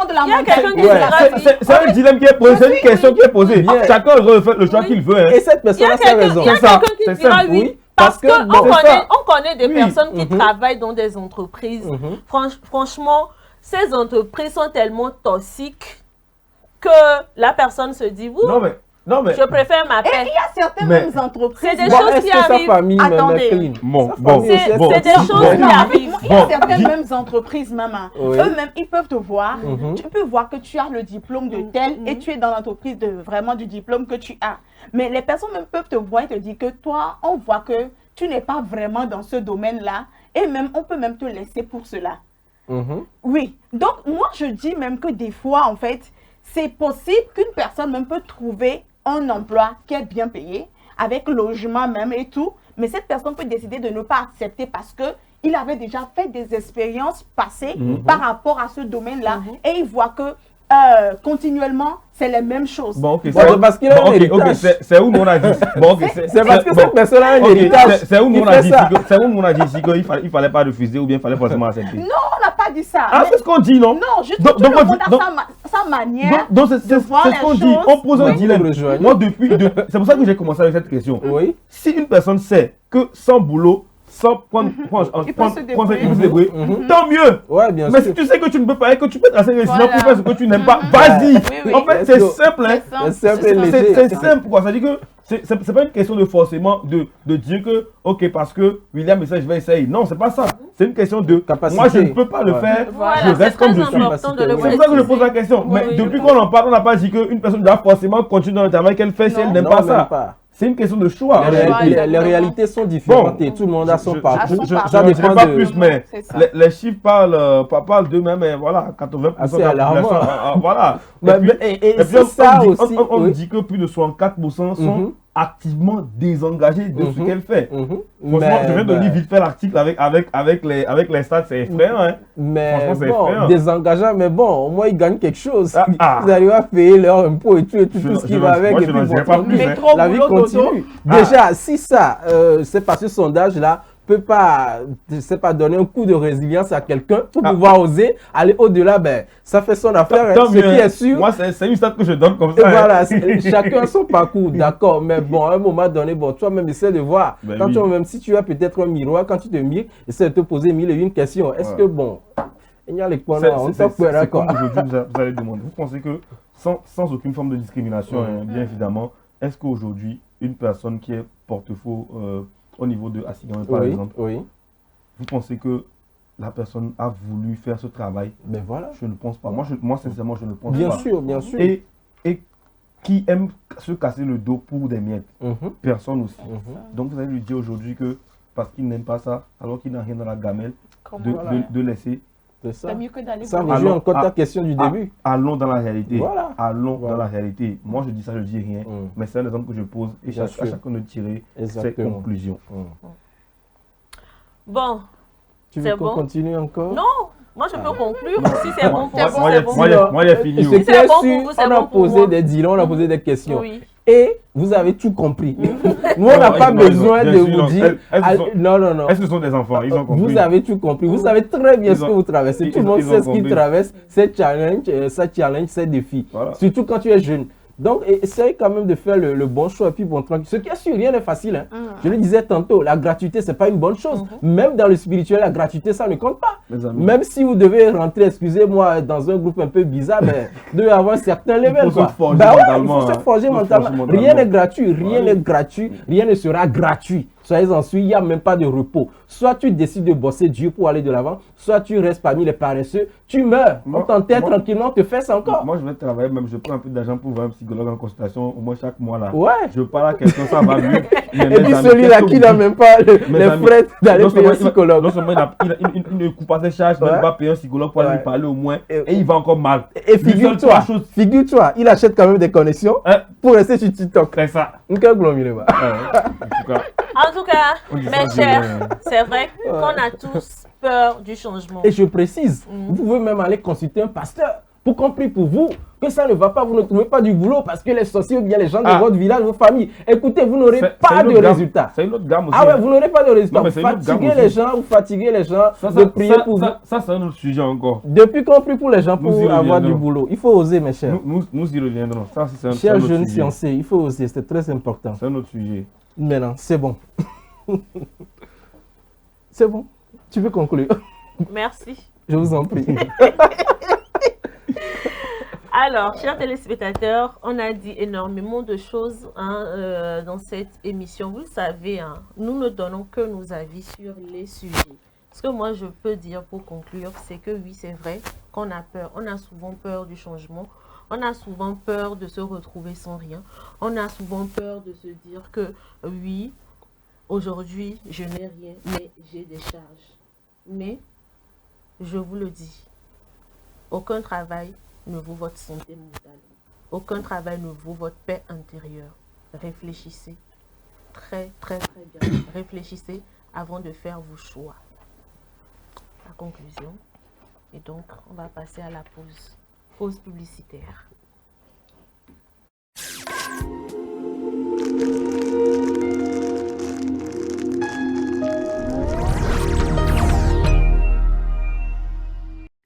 de la mentalité. C'est un dilemme qui est posé, c'est une question qui est posée. Chacun refait le choix qu'il veut. Et cette personne a sa raison. Il y a quelqu'un qui dira oui. Parce qu'on connaît des personnes qui travaillent dans des entreprises. Franchement, ces entreprises sont tellement toxiques que la personne se dit, je préfère ma paix. Et il y a certaines entreprises. C'est des choses qui arrivent. Attendez. C'est des choses qui arrivent. Il y a certaines mêmes entreprises, maman. Eux-mêmes, ils peuvent te voir. Tu peux voir que tu as le diplôme de tel et tu es dans l'entreprise vraiment du diplôme que tu as. Mais les personnes même peuvent te voir et te dire que toi, on voit que tu n'es pas vraiment dans ce domaine-là. Et même, on peut même te laisser pour cela. Oui. Donc, moi, je dis même que des fois, en fait, c'est possible qu'une personne même peut trouver un emploi qui est bien payé, avec logement même et tout, mais cette personne peut décider de ne pas accepter parce qu'il avait déjà fait des expériences passées par rapport à ce domaine-là et il voit que continuellement, c'est les mêmes choses. Bon, ok, parce qu'il a un héritage. C'est où nous on a dit. C'est parce que cette personne a un héritage. C'est où nous on a dit ici qu'il ne fallait pas refuser ou bien il fallait forcément accepter. Non, on n'a pas dit ça. Ah, c'est ce qu'on dit, non? Non, je dis que tout le monde a sa manière de voir les choses. C'est ce qu'on dit. On pose un dilemme. Moi, c'est pour ça que j'ai commencé avec cette question. Oui. Si une personne sait que sans boulot, sans prendre se débrouiller, tant mieux. Ouais, bien mais sûr. Si tu sais que tu ne peux pas et que tu peux tracer résident pour faire ce que tu n'aimes pas, vas-y. En fait, c'est simple. C'est simple. C'est-à-dire que c'est pas une question de forcément de dire que, ok, parce que William essaie, je vais essayer. Non, c'est pas ça. C'est une question de capacité. Moi, je ne peux pas le faire. Je reste comme je suis. C'est pour ça que je pose la question. Mais depuis qu'on en parle, on n'a pas dit qu'une personne doit forcément continuer dans le travail qu'elle fait si elle n'aime pas ça. C'est une question de choix. Les réalités sont différentes et tout le monde a son parcours. Ça ne dépend pas plus, mais les chiffres parlent d'eux-mêmes, mais voilà, 80%. C'est alarmant. Voilà. Et puis ça aussi. On dit que plus de 64% sont activement désengagés de ce qu'elle fait. Franchement, je viens de lire vite fait l'article avec les stats, c'est effrayant. Mais bon, désengageant, mais bon, au moins ils gagnent quelque chose. Ils arrivent à payer leurs impôts et tout ce qui va avec. Et puis pas plus, la vie continue. Déjà, si ça, c'est par ce sondage-là, peut pas, je sais pas, donner un coup de résilience à quelqu'un pour pouvoir oser aller au-delà, ben, ça fait son affaire. Ce qui est sûr. Moi, c'est une stat que je donne comme ça. Voilà, chacun son parcours, d'accord. Mais bon, à un moment donné, bon, toi-même, essaie de voir. Ben quand oui. toi-même, si tu as peut-être un miroir, quand tu te mires, essaie de te poser 1001 questions. Est-ce que, bon, il y a les points là, on t'en peut, c'est d'accord. comme aujourd'hui, vous allez demander. Vous pensez que, sans aucune forme de discrimination, hein, bien évidemment, est-ce qu'aujourd'hui, une personne qui est porte-faux au niveau de Assignon, par exemple, vous pensez que la personne a voulu faire ce travail? Ben voilà. Je ne pense pas. Moi, sincèrement, je ne pense Bien pas. sûr, bien sûr. Et qui aime se casser le dos pour des miettes? Personne aussi. Donc, vous allez lui dire aujourd'hui que parce qu'il n'aime pas ça, alors qu'il n'a rien dans la gamelle, de laisser. C'est ça. C'est mieux que d'aller Ça rejoint encore ta question du début. Allons dans la réalité. Voilà. Allons dans la réalité. Moi, je dis ça, je dis rien. Mais c'est un exemple que je pose et à chacun de tirer ses conclusions. Bon. Tu veux qu'on continue encore? Non, moi je peux conclure. Si c'est bon pour vous, moi, c'est bon. moi, j'ai fini. Si c'est bon pour vous, c'est on a bon pour posé moi. des dilons, on a posé des questions. Oui. Et vous avez tout compris. Nous, on n'a pas besoin de vous dire. Non. Est-ce que ce sont des enfants? Ils ont compris. Vous avez tout compris. Vous savez très bien ce que vous traversez. Tout le monde sait ce qu'il traverse. Ces challenges, ces défis. Surtout quand tu es jeune. Donc, essaye quand même de faire le bon choix et puis bon tranquille. Ce qui est sûr, rien n'est facile. Hein. Je le disais tantôt, la gratuité, c'est pas une bonne chose. Même dans le spirituel, la gratuité, ça ne compte pas. Même si vous devez rentrer, excusez-moi, dans un groupe un peu bizarre, ben, vous devez avoir certains levels. Il faut se forger il faut se forger mentalement. Rien n'est gratuit, rien ne sera gratuit. Soyez-en sûrs, il n'y a même pas de repos. Soit tu décides de bosser dur pour aller de l'avant, soit tu restes parmi les paresseux, tu meurs. On t'enterre tranquillement, on te fait ça encore. Moi, je vais travailler, même je prends un peu d'argent pour voir un psychologue en consultation au moins chaque mois là. Ouais. Je parle à quelqu'un, ça va mieux. Et puis celui-là qui n'a même pas les frais d'aller payer un psychologue. Non seulement il ne coupe pas ses charges, mais il va payer un psychologue pour aller lui parler au moins. Et il va encore mal. Et figure-toi, il achète quand même des connexions pour rester sur TikTok. C'est ça. En tout cas, mes chers, c'est vrai qu'on a tous peur du changement. Et je précise, vous pouvez même aller consulter un pasteur pour qu'on prie pour vous, que ça ne va pas, vous ne trouvez pas du boulot parce que les sorciers ou bien les gens de votre village, vos familles, écoutez, vous n'aurez pas de résultat. C'est une autre gamme aussi. Ah ouais, vous n'aurez pas de résultat. Vous fatiguez les gens de prier pour vous. Ça, c'est un autre sujet encore. Depuis qu'on prie pour les gens pour avoir du boulot, il faut oser, mes chers. Nous y reviendrons. Chers jeunes fiancés, il faut oser, c'est très important. C'est un autre sujet. Maintenant, c'est bon. C'est bon. Tu peux conclure. Merci. Je vous en prie. Alors, chers téléspectateurs, on a dit énormément de choses dans cette émission. Vous le savez, nous ne donnons que nos avis sur les sujets. Ce que moi je peux dire pour conclure, c'est que oui, c'est vrai qu'on a peur. On a souvent peur du changement. On a souvent peur de se retrouver sans rien. On a souvent peur de se dire que oui, aujourd'hui, je n'ai rien, mais j'ai des charges. Mais, je vous le dis, aucun travail ne vaut votre santé mentale. Aucun travail ne vaut votre paix intérieure. Réfléchissez très bien. Réfléchissez avant de faire vos choix. La conclusion. Et donc, on va passer à la pause publicitaire.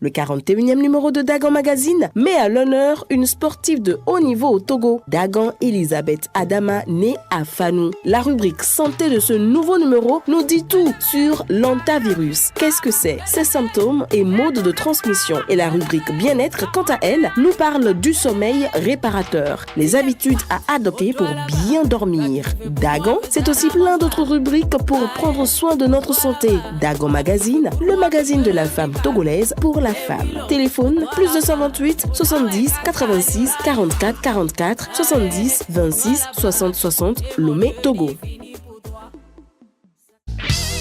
Le 41e numéro de Dagan Magazine met à l'honneur une sportive de haut niveau au Togo, Dagan Elisabeth Adama, née à Fanou. La rubrique santé de ce nouveau numéro nous dit tout sur l'antavirus. Qu'est-ce que c'est? Ses symptômes et modes de transmission. Et la rubrique bien-être, quant à elle, nous parle du sommeil réparateur, les habitudes à adopter pour bien dormir. Dagan, c'est aussi plein d'autres rubriques pour prendre soin de notre santé. Dagan Magazine, le magazine de la femme togolaise pour la femme. Téléphone plus 228 70 86 44 44 70 26 60 60 Lomé, Togo.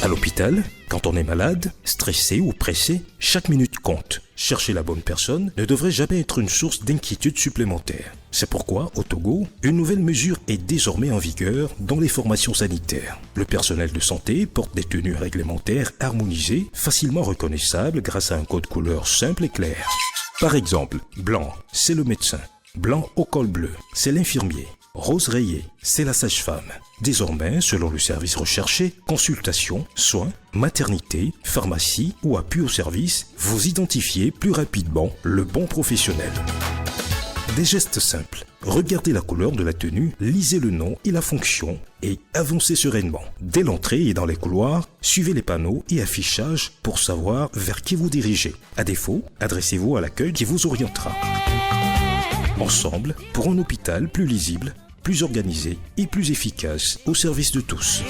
À l'hôpital, quand on est malade, stressé ou pressé, chaque minute compte. Chercher la bonne personne ne devrait jamais être une source d'inquiétude supplémentaire. C'est pourquoi, au Togo, une nouvelle mesure est désormais en vigueur dans les formations sanitaires. Le personnel de santé porte des tenues réglementaires harmonisées, facilement reconnaissables grâce à un code couleur simple et clair. Par exemple, blanc, c'est le médecin. Blanc au col bleu, c'est l'infirmier. Rose Rayé, c'est la sage-femme. Désormais, selon le service recherché, consultation, soins, maternité, pharmacie ou appui au service, vous identifiez plus rapidement le bon professionnel. Des gestes simples. Regardez la couleur de la tenue, lisez le nom et la fonction et avancez sereinement. Dès l'entrée et dans les couloirs, suivez les panneaux et affichages pour savoir vers qui vous dirigez. À défaut, adressez-vous à l'accueil qui vous orientera. Ensemble, pour un hôpital plus lisible, plus organisé et plus efficace au service de tous.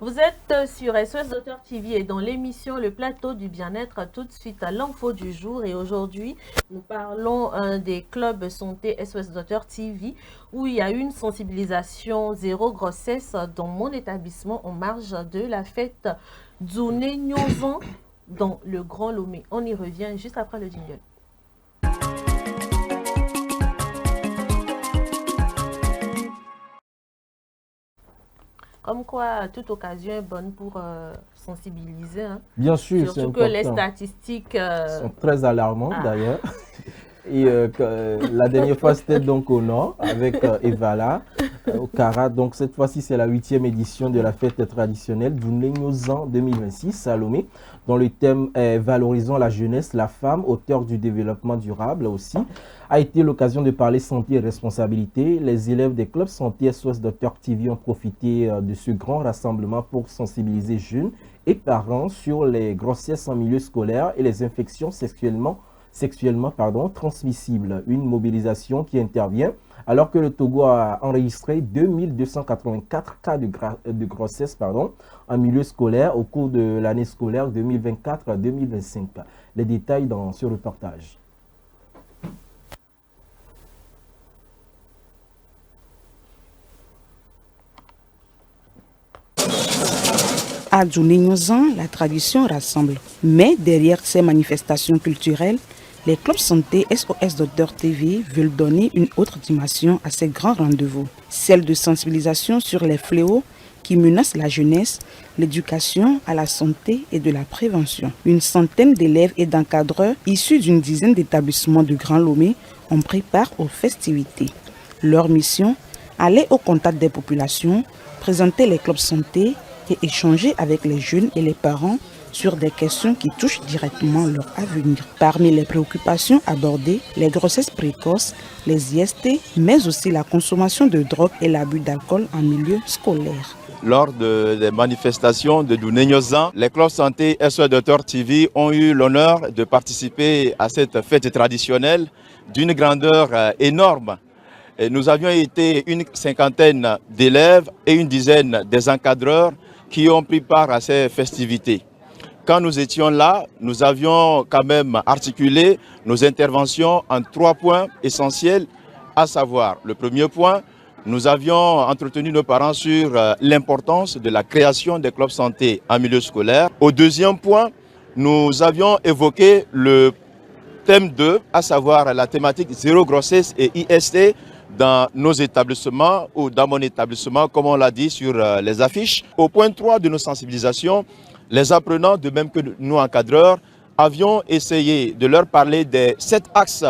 Vous êtes sur SOS Docteur TV et dans l'émission Le Plateau du Bien-être, tout de suite à l'info du jour. Et aujourd'hui, nous parlons des clubs santé SOS Docteur TV où il y a une sensibilisation zéro grossesse dans mon établissement en marge de la fête Dzouné Nyozan dans le Grand Lomé. On y revient juste après le jingle. Comme quoi, toute occasion est bonne pour sensibiliser. Hein. Bien sûr, surtout que les statistiques sont très alarmantes d'ailleurs. Et la dernière fois, c'était donc au nord avec Evala, au Kara. Donc cette fois-ci, c'est la 8e édition de la fête traditionnelle Dzouné Nyozan 2026 à Lomé, dont le thème est valorisant la jeunesse, la femme, auteur du développement durable aussi. A été l'occasion de parler santé et responsabilité. Les élèves des clubs santé SOS Docteur TV ont profité de ce grand rassemblement pour sensibiliser jeunes et parents sur les grossesses en milieu scolaire et les infections sexuellement transmissibles. Une mobilisation qui intervient alors que le Togo a enregistré 2284 cas de grossesse en milieu scolaire au cours de l'année scolaire 2024-2025. Les détails dans ce reportage. À Dzouné Nyozan, la tradition rassemble. Mais derrière ces manifestations culturelles, les clubs santé SOS Docteur TV veulent donner une autre dimension à ces grands rendez-vous. Celle de sensibilisation sur les fléaux qui menacent la jeunesse, l'éducation à la santé et de la prévention. Une centaine d'élèves et d'encadreurs issus d'une dizaine d'établissements du Grand Lomé ont pris part aux festivités. Leur mission, aller au contact des populations, présenter les clubs santé et échanger avec les jeunes et les parents sur des questions qui touchent directement leur avenir. Parmi les préoccupations abordées, les grossesses précoces, les IST, mais aussi la consommation de drogue et l'abus d'alcool en milieu scolaire. Lors des manifestations de Dzouné Nyozan, les clubs santé SOS Docteur TV ont eu l'honneur de participer à cette fête traditionnelle d'une grandeur énorme. Et nous avions été une cinquantaine d'élèves et une dizaine des encadreurs qui ont pris part à ces festivités. Quand nous étions là, nous avions quand même articulé nos interventions en 3 points essentiels, à savoir, le premier point, nous avions entretenu nos parents sur l'importance de la création des clubs santé en milieu scolaire. Au deuxième point, nous avions évoqué le thème 2, à savoir la thématique zéro grossesse et IST dans nos établissements ou dans mon établissement, comme on l'a dit sur les affiches. Au point 3 de nos sensibilisations, les apprenants, de même que nous encadreurs, avions essayé de leur parler des 7 axes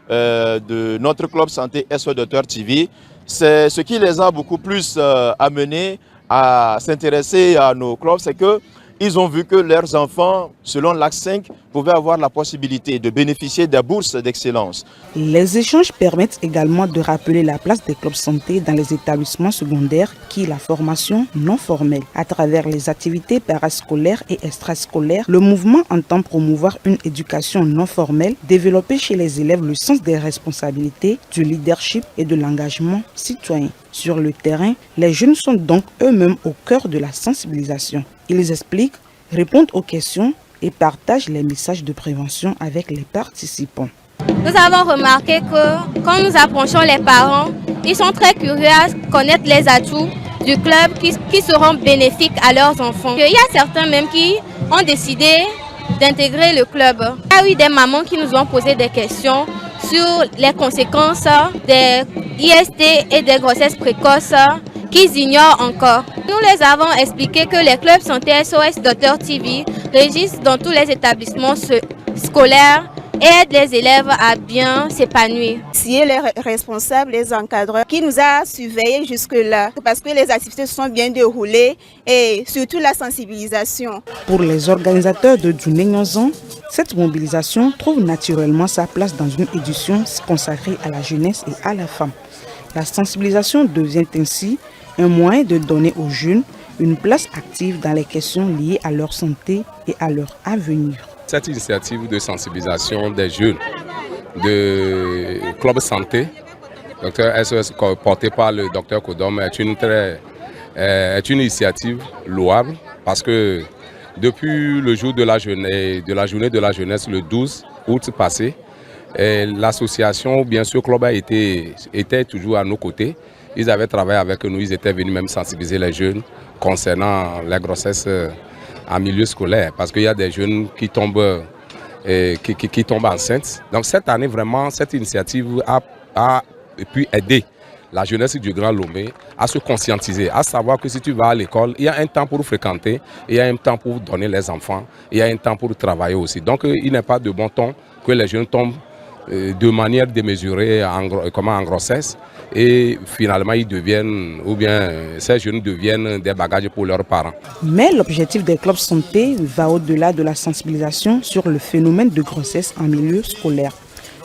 de notre club santé SOS Docteur TV. C'est ce qui les a beaucoup plus amenés à s'intéresser à nos clubs, c'est qu'ils ont vu que leurs enfants, selon l'axe 5, pouvaient avoir la possibilité de bénéficier des bourses d'excellence. Les échanges permettent également de rappeler la place des clubs santé dans les établissements secondaires qui est la formation non formelle. À travers les activités parascolaires et extrascolaires, le mouvement entend promouvoir une éducation non formelle, développer chez les élèves le sens des responsabilités, du leadership et de l'engagement citoyen. Sur le terrain, les jeunes sont donc eux-mêmes au cœur de la sensibilisation. Ils expliquent, répondent aux questions et partagent les messages de prévention avec les participants. Nous avons remarqué que quand nous approchons les parents, ils sont très curieux à connaître les atouts du club qui seront bénéfiques à leurs enfants. Il y a certains même qui ont décidé d'intégrer le club. Il y a eu des mamans qui nous ont posé des questions sur les conséquences des IST et des grossesses précoces qu'ils ignorent encore. Nous les avons expliqué que les clubs santé SOS Docteur TV régissent dans tous les établissements scolaires et aident les élèves à bien s'épanouir. C'est les responsables, les encadreurs qui nous a surveillés jusque-là parce que les activités sont bien déroulées et surtout la sensibilisation. Pour les organisateurs de Djouney Nyonzan, cette mobilisation trouve naturellement sa place dans une édition consacrée à la jeunesse et à la femme. La sensibilisation devient ainsi un moyen de donner aux jeunes une place active dans les questions liées à leur santé et à leur avenir. Cette initiative de sensibilisation des jeunes de Club Santé, Docteur SOS, portée par le Docteur Kodom, est une initiative louable parce que depuis le jour de la journée de la jeunesse, le 12 août passé, l'association, bien sûr, Club était toujours à nos côtés. Ils avaient travaillé avec nous, ils étaient venus même sensibiliser les jeunes concernant la grossesse en milieu scolaire, parce qu'il y a des jeunes qui tombent enceintes. Donc cette année, vraiment, cette initiative a pu aider la jeunesse du Grand Lomé à se conscientiser, à savoir que si tu vas à l'école, il y a un temps pour fréquenter, il y a un temps pour donner les enfants, il y a un temps pour travailler aussi. Donc il n'est pas de bon ton que les jeunes tombent de manière démesurée en grossesse et finalement ces jeunes deviennent des bagages pour leurs parents. Mais l'objectif des clubs santé va au-delà de la sensibilisation sur le phénomène de grossesse en milieu scolaire.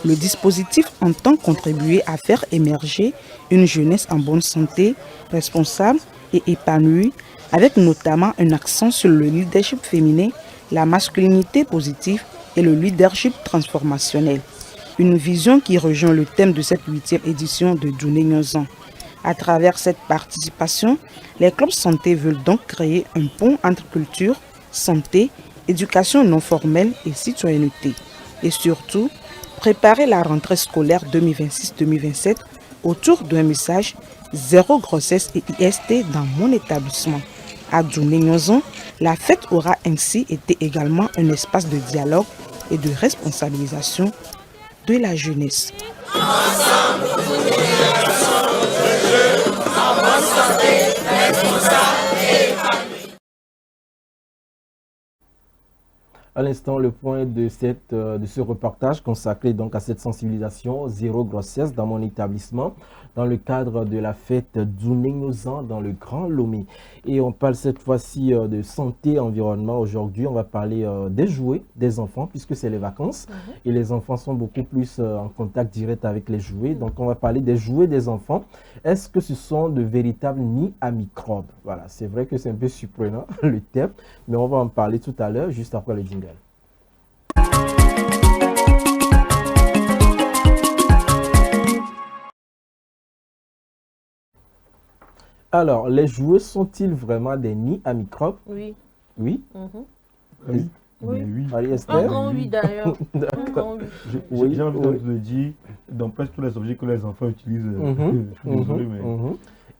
Le dispositif entend contribuer à faire émerger une jeunesse en bonne santé, responsable et épanouie, avec notamment un accent sur le leadership féminin, la masculinité positive et le leadership transformationnel. Une vision qui rejoint le thème de cette 8e édition de Djouney Nyonzan. À travers cette participation, les clubs santé veulent donc créer un pont entre culture, santé, éducation non formelle et citoyenneté. Et surtout, préparer la rentrée scolaire 2026-2027 autour d'un message « Zéro grossesse et IST dans mon établissement ». À Djouney Nyonzan, la fête aura ainsi été également un espace de dialogue et de responsabilisation de la jeunesse. À l'instant, le point de ce reportage consacré donc à cette sensibilisation zéro grossesse dans mon établissement dans le cadre de la fête Djouney Nyonzan dans le Grand Lomé. Et on parle cette fois-ci de santé environnement. Aujourd'hui, on va parler des jouets des enfants puisque c'est les vacances et les enfants sont beaucoup plus en contact direct avec les jouets. Donc, on va parler des jouets des enfants. Est-ce que ce sont de véritables nids à microbes? Voilà, c'est vrai que c'est un peu surprenant le thème, mais on va en parler tout à l'heure juste après le jingle. Alors, les jouets sont-ils vraiment des nids à microbes? Oui. Oui? Oui. Un grand oui d'ailleurs. J'ai envie de le dire, dans presque tous les objets que les enfants utilisent, je suis désolé, mais...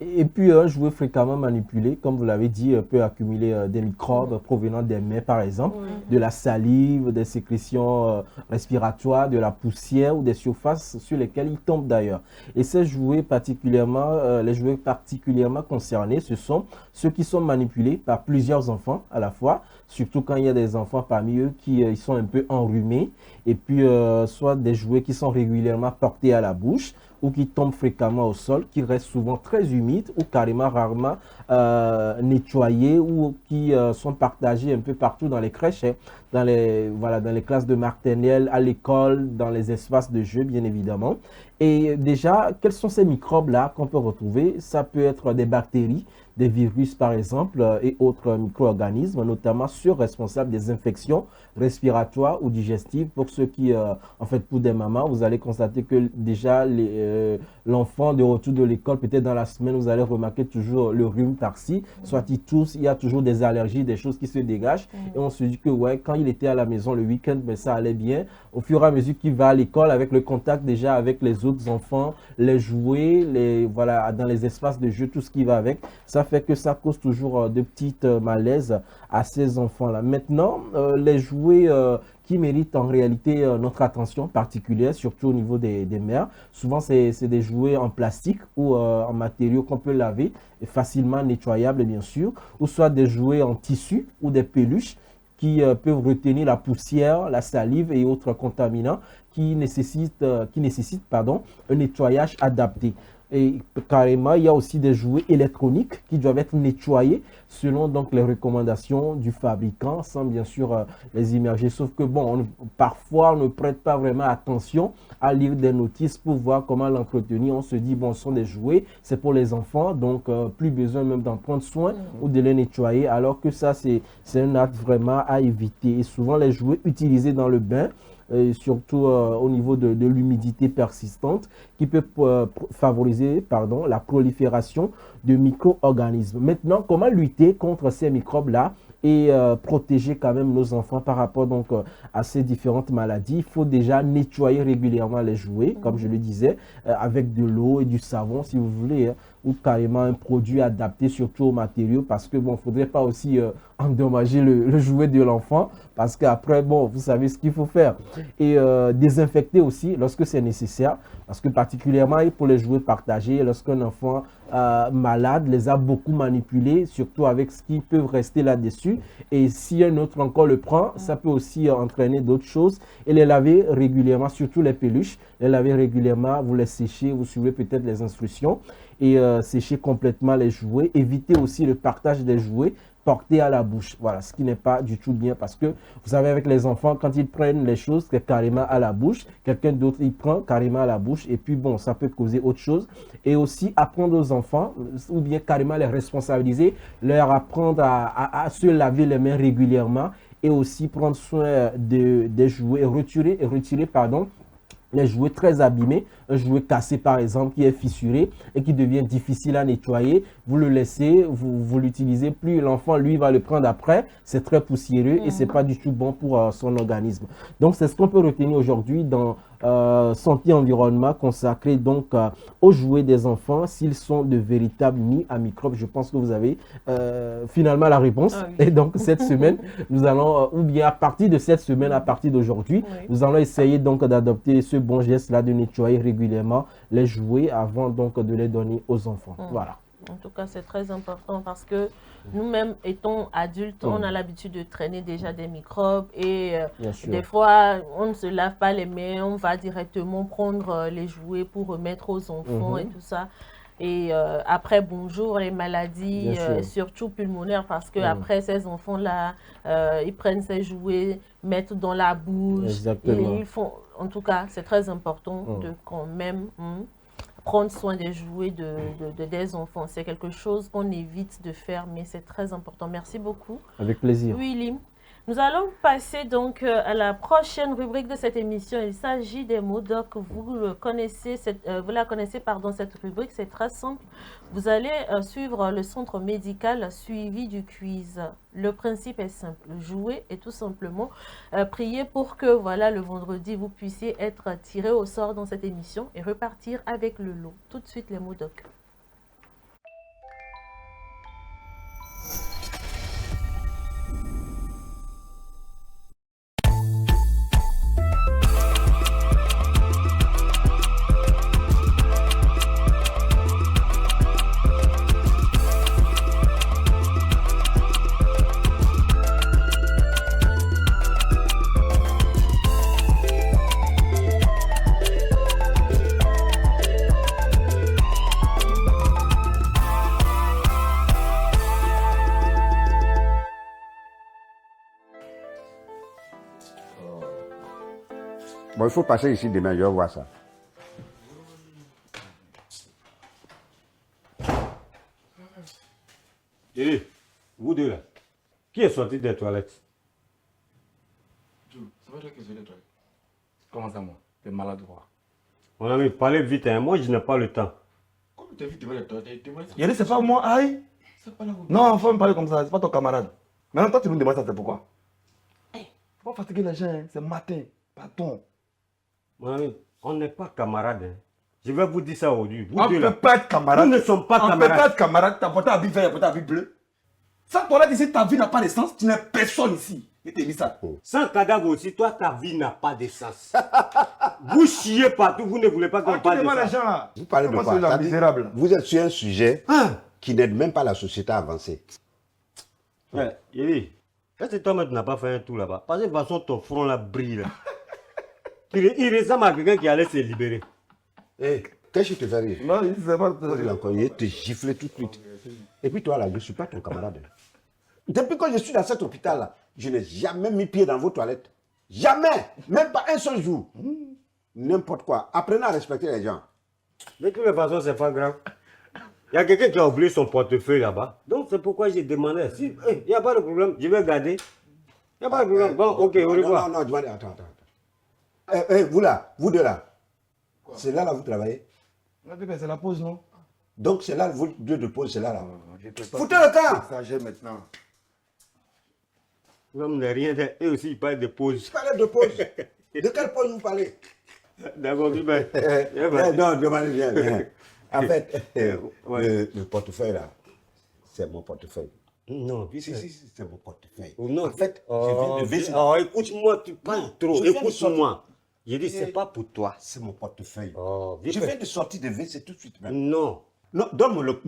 Et puis, un jouet fréquemment manipulé, comme vous l'avez dit, peut accumuler des microbes provenant des mains, par exemple, de la salive, des sécrétions respiratoires, de la poussière ou des surfaces sur lesquelles ils tombent d'ailleurs. Et ces jouets les jouets particulièrement concernés, ce sont ceux qui sont manipulés par plusieurs enfants à la fois, surtout quand il y a des enfants parmi eux qui ils sont un peu enrhumés, et puis soit des jouets qui sont régulièrement portés à la bouche, ou qui tombent fréquemment au sol, qui restent souvent très humides ou carrément rarement nettoyés ou qui sont partagés un peu partout dans les crèches, dans les classes de maternelle, à l'école, dans les espaces de jeu bien évidemment. Et déjà, quels sont ces microbes-là qu'on peut retrouver? Ça peut être des bactéries, des virus par exemple et autres micro-organismes, notamment ceux responsables des infections respiratoires ou digestives. Pour ceux qui, en fait pour des mamans, vous allez constater que déjà l'enfant de retour de l'école, peut-être dans la semaine, vous allez remarquer toujours le rhume par-ci, soit il tousse, il y a toujours des allergies, des choses qui se dégagent. Et on se dit que ouais, quand il il était à la maison le week-end, mais ça allait bien. Au fur et à mesure qu'il va à l'école, avec le contact déjà avec les autres enfants, les jouets, voilà, dans les espaces de jeu, tout ce qui va avec, ça fait que ça cause toujours de petites malaises à ces enfants-là. Maintenant, les jouets qui méritent en réalité notre attention particulière, surtout au niveau des mères. Souvent, c'est des jouets en plastique ou en matériaux qu'on peut laver et facilement nettoyables, bien sûr, ou soit des jouets en tissu ou des peluches qui peuvent retenir la poussière, la salive et autres contaminants qui nécessitent un nettoyage adapté. Et carrément, il y a aussi des jouets électroniques qui doivent être nettoyés selon donc les recommandations du fabricant, sans bien sûr les immerger. Sauf que bon, parfois, on ne prête pas vraiment attention à lire des notices pour voir comment l'entretenir. On se dit, bon, ce sont des jouets, c'est pour les enfants, donc plus besoin même d'en prendre soin ou de les nettoyer, alors que ça, c'est un acte vraiment à éviter. Et souvent, les jouets utilisés dans le bain, et surtout au niveau de l'humidité persistante qui peut favoriser la prolifération de micro-organismes. Maintenant, comment lutter contre ces microbes-là et protéger quand même nos enfants par rapport donc à ces différentes maladies? Il faut déjà nettoyer régulièrement les jouets, comme je le disais, avec de l'eau et du savon si vous voulez, hein, ou carrément un produit adapté surtout aux matériaux, parce que bon, il ne faudrait pas aussi endommager le jouet de l'enfant, parce qu'après, bon, vous savez ce qu'il faut faire. Et désinfecter aussi lorsque c'est nécessaire, parce que particulièrement pour les jouets partagés, lorsqu'un enfant malade les a beaucoup manipulés, surtout avec ce qui peut rester là-dessus, et si un autre encore le prend, ça peut aussi entraîner d'autres choses. Et les laver régulièrement, surtout les peluches, les laver régulièrement, vous les séchez, vous suivez peut-être les instructions, et sécher complètement les jouets. Évitez aussi le partage des jouets portés à la bouche. Voilà, ce qui n'est pas du tout bien, parce que vous savez, avec les enfants, quand ils prennent les choses, c'est carrément à la bouche. Quelqu'un d'autre, il prend carrément à la bouche, et puis bon, ça peut causer autre chose. Et aussi apprendre aux enfants, ou bien carrément les responsabiliser, leur apprendre à se laver les mains régulièrement, et aussi prendre soin des jouets, retirer les jouets très abîmés, un jouet cassé par exemple qui est fissuré et qui devient difficile à nettoyer, vous le laissez, vous l'utilisez plus, l'enfant lui va le prendre après, c'est très poussiéreux et c'est pas du tout bon pour son organisme. Donc c'est ce qu'on peut retenir aujourd'hui dans Santé Environnement, consacré donc aux jouets des enfants, s'ils sont de véritables nids à microbes. Je pense que vous avez finalement la réponse. Ah oui. Et donc cette semaine, nous allons, ou bien à partir de cette semaine, à partir d'aujourd'hui, nous allons essayer donc d'adopter ce bon geste-là de nettoyer régulièrement les jouets avant donc de les donner aux enfants. Voilà. En tout cas, c'est très important parce que nous-mêmes, étant adultes, on a l'habitude de traîner déjà des microbes et des fois, on ne se lave pas les mains, on va directement prendre les jouets pour remettre aux enfants et tout ça. Et après, bonjour, les maladies, surtout pulmonaires, parce qu'après, ces enfants-là, ils prennent ces jouets, mettent dans la bouche. Et ils font, en tout cas, c'est très important de quand même prendre soin des jouets des enfants. C'est quelque chose qu'on évite de faire, mais c'est très important. Merci beaucoup. Avec plaisir. Willy. Nous allons passer donc à la prochaine rubrique de cette émission. Il s'agit des mots doc. Vous la connaissez, cette rubrique, c'est très simple. Vous allez suivre le centre médical suivi du quiz. Le principe est simple. Jouer et tout simplement prier pour que le vendredi, vous puissiez être tiré au sort dans cette émission et repartir avec le lot. Tout de suite, les mots doc. Bon, il faut passer ici demain, je vais voir ça. Et vous deux là, qui est sorti des toilettes? C'est pas toi qui es sorti des toilettes. Comment ça, moi? T'es malade ou quoi? Mon ami, parlez vite, hein. Moi je n'ai pas le temps. Comment t'es vite devant les toilettes? Yéli, c'est pas moi, aïe! Non, faut me parler comme ça, c'est pas ton camarade. Maintenant, toi tu nous demandes ça, c'est pourquoi? Faut pas fatiguer les gens, hein. C'est matin. Pardon. Mon ami, on n'est pas camarades. Hein. Je vais vous dire ça aujourd'hui. On ne peut pas être camarades. Nous ne sommes pas camarades. On ne peut pas être camarades. Tu as porté habit vert, tu as porté habit bleu. Sans toi là, ici, ta vie n'a pas de sens. Tu n'es personne ici. Et t'es dit ça. Sans cadavre aussi, toi, ta vie n'a pas de sens. Vous chiez partout, vous ne voulez pas qu'on parle de ça. Les gens, là. Vous parlez de quoi? C'est misérable. Vous êtes sur un sujet qui n'aide même pas la société à avancer. Ouais, Yéli, est-ce que toi-même tu n'as pas fait un tour là-bas? Parce que de toute façon, ton front là brille. Là. il ressemble à quelqu'un qui allait se libérer. Hé, qu'est-ce que tu te fais rire? Non, il ne pas. Il a encore te gifler tout de suite. Et puis toi là, je ne suis pas ton camarade. Depuis que je suis dans cet hôpital là, je n'ai jamais mis pied dans vos toilettes. Jamais! Même pas un seul jour. N'importe quoi. Apprenez à respecter les gens. De toute façon, c'est pas grave. Il y a quelqu'un qui a oublié son portefeuille là-bas. Donc c'est pourquoi j'ai demandé. Si, il n'y a pas de problème, je vais garder. Il n'y a pas de problème. Bon, ok, au revoir. Non, demandez, attends. Vous là, vous deux là. C'est là vous travaillez? C'est la pause, non? Donc c'est là, vous deux de pause, c'est là. Foutez le camp! Ça gère maintenant. L'homme n'est rien, et aussi il parle de pause. Je parlais de pause. De quelle pause vous parlez? D'accord, du bien. Non, demandez bien. En fait, le portefeuille là, c'est mon portefeuille. Non, si, c'est mon portefeuille. Non, en fait, je viens de écoute-moi, tu parles trop. Écoute-moi. J'ai dit, c'est pas pour toi. C'est mon portefeuille. Je viens de sortir de WC tout de suite même. Non. Non, donne-moi le.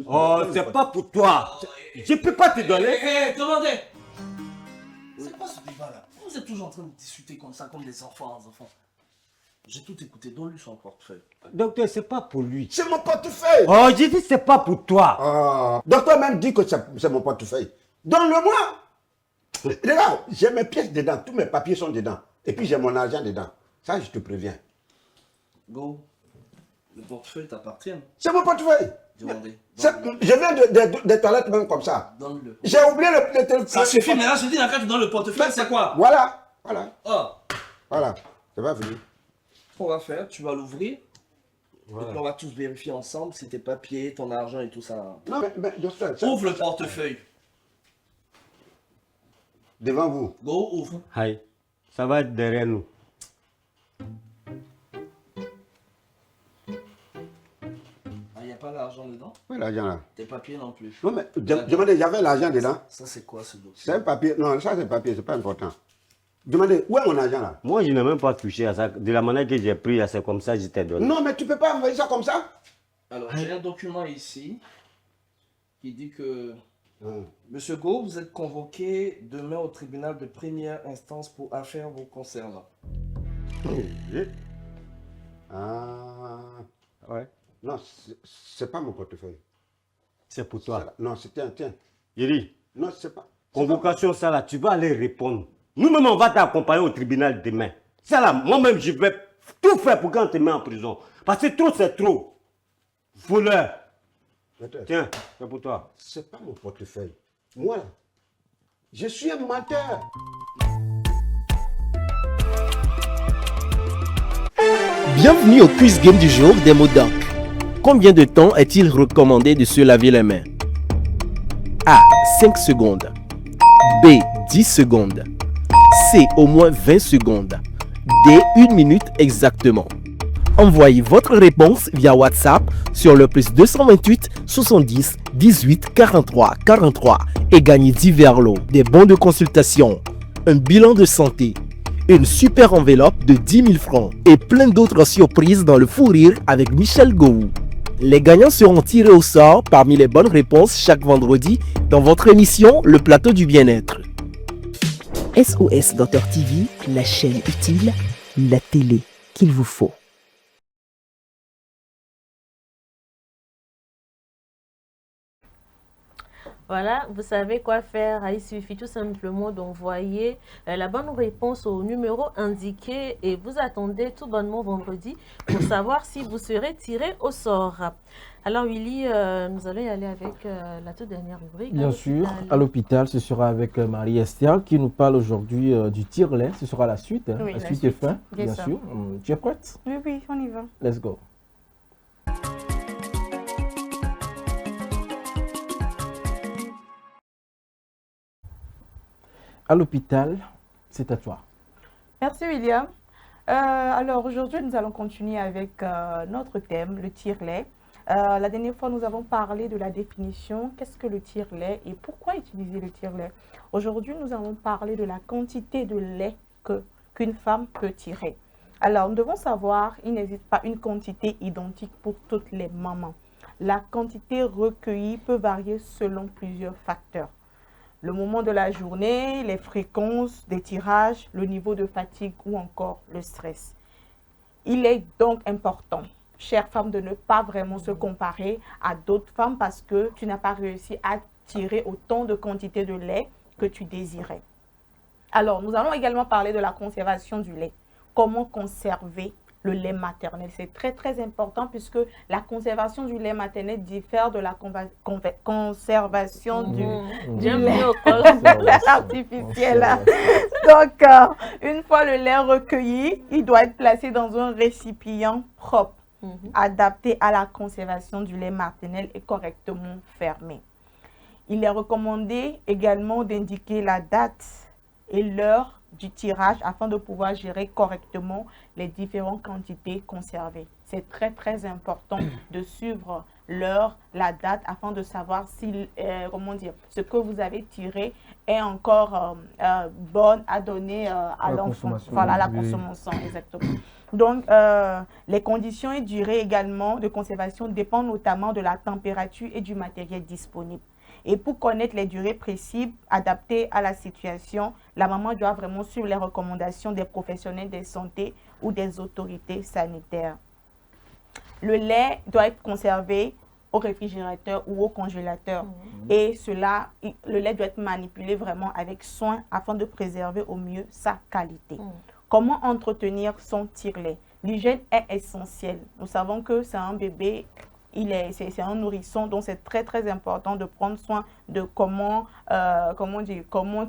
Oh, c'est pas pour toi. Je peux pas te donner. Demandez. C'est quoi ce débat là? Vous êtes toujours en train de discuter comme ça, comme des enfants. J'ai tout écouté, donne-lui son portefeuille. Docteur, c'est pas pour lui. C'est mon portefeuille. Oh, j'ai dit c'est pas pour toi. Docteur même dit que c'est mon portefeuille. Donne-le-moi. Regarde, j'ai mes pièces dedans, tous mes papiers sont dedans. Et puis j'ai mon argent dedans. Ça, je te préviens. Go. Le portefeuille t'appartient. C'est mon portefeuille. Demandez. Je viens des toilettes même comme ça. Donne-le. J'ai oublié le téléphone. Ça suffit, mais là je dis, quand tu donnes le portefeuille, c'est quoi? Voilà. Oh. Voilà. C'est pas fini. Ce qu'on va faire, tu vas l'ouvrir. Voilà. Et puis on va tous vérifier ensemble si tes papiers, ton argent et tout ça. Non, mais docteur, ouvre le portefeuille. Devant vous. Go, ouvre. Aïe. Ça va être derrière nous. Il n'y a pas d'argent dedans? Oui, l'argent là. Tes papiers non plus. Non, mais demandez, il y avait l'argent dedans. Ça, c'est quoi ce dossier? C'est un papier. Non, ça, c'est un papier, c'est pas important. Demandez, où est mon argent là? Moi, je n'ai même pas touché à ça. De la manière que j'ai pris, c'est comme ça que je t'ai donné. Non, mais tu peux pas envoyer ça comme ça. Alors, j'ai un document ici qui dit que Monsieur Go, vous êtes convoqué demain au tribunal de première instance pour affaires vous concernant. Ouais. Non, c'est pas mon portefeuille. C'est pour toi. Non, tiens. Yéli. Non, c'est pas. Convocation, ça là, tu vas aller répondre. Nous-mêmes, on va t'accompagner au tribunal demain. Ça là, moi-même, je vais tout faire pour qu'on te mette en prison. Parce que trop, c'est trop. Voleur. Tiens, c'est pour toi. C'est pas mon portefeuille. Moi, je suis un menteur. Bienvenue au quiz game du jour des mots d'encre. Combien de temps est-il recommandé de se laver les mains? A. 5 secondes. B. 10 secondes. C. Au moins 20 secondes. D. 1 minute exactement. Envoyez votre réponse via WhatsApp sur le +228 70 18 43 43 et gagnez divers lots, des bons de consultation, un bilan de santé, une super enveloppe de 10 000 francs et plein d'autres surprises dans le fou rire avec Michel Gou. Les gagnants seront tirés au sort parmi les bonnes réponses chaque vendredi dans votre émission Le Plateau du Bien-être. SOS Docteur TV, la chaîne utile, la télé qu'il vous faut. Voilà, vous savez quoi faire. Il suffit tout simplement d'envoyer la bonne réponse au numéro indiqué et vous attendez tout bonnement vendredi pour savoir si vous serez tiré au sort. Alors Willy, nous allons y aller avec la toute dernière rubrique. Bien sûr, à l'hôpital, ce sera avec Marie-Esther qui nous parle aujourd'hui du tire-lait. Ce sera la suite. Oui, la suite est fin, bien sûr. Tu es prête? Oui, on y va. Let's go. À l'hôpital, c'est à toi. Merci William. Alors aujourd'hui, nous allons continuer avec notre thème, le tire-lait. La dernière fois, nous avons parlé de la définition, qu'est-ce que le tire-lait et pourquoi utiliser le tire-lait. Aujourd'hui, nous allons parler de la quantité de lait qu'une femme peut tirer. Alors, nous devons savoir, il n'existe pas une quantité identique pour toutes les mamans. La quantité recueillie peut varier selon plusieurs facteurs. Le moment de la journée, les fréquences des tirages, le niveau de fatigue ou encore le stress. Il est donc important, chère femme, de ne pas vraiment se comparer à d'autres femmes parce que tu n'as pas réussi à tirer autant de quantité de lait que tu désirais. Alors, nous allons également parler de la conservation du lait. Comment conserver le lait maternel? C'est très, très important puisque la conservation du lait maternel diffère de la conservation du lait artificiel. Donc, une fois le lait recueilli, il doit être placé dans un récipient propre, adapté à la conservation du lait maternel et correctement fermé. Il est recommandé également d'indiquer la date et l'heure du tirage afin de pouvoir gérer correctement les différentes quantités conservées. C'est très très important de suivre l'heure, la date afin de savoir si ce que vous avez tiré est encore bonne à donner à l'enfant. Voilà, la consommation, exactement. Donc, les conditions et durées également de conservation dépendent notamment de la température et du matériel disponible. Et pour connaître les durées précises adaptées à la situation, la maman doit vraiment suivre les recommandations des professionnels de santé ou des autorités sanitaires. Le lait doit être conservé au réfrigérateur ou au congélateur. Et le lait doit être manipulé vraiment avec soin afin de préserver au mieux sa qualité. Comment entretenir son tire-lait? L'hygiène est essentielle. Nous savons que c'est un bébé, c'est un nourrisson, donc c'est très très important de prendre soin de comment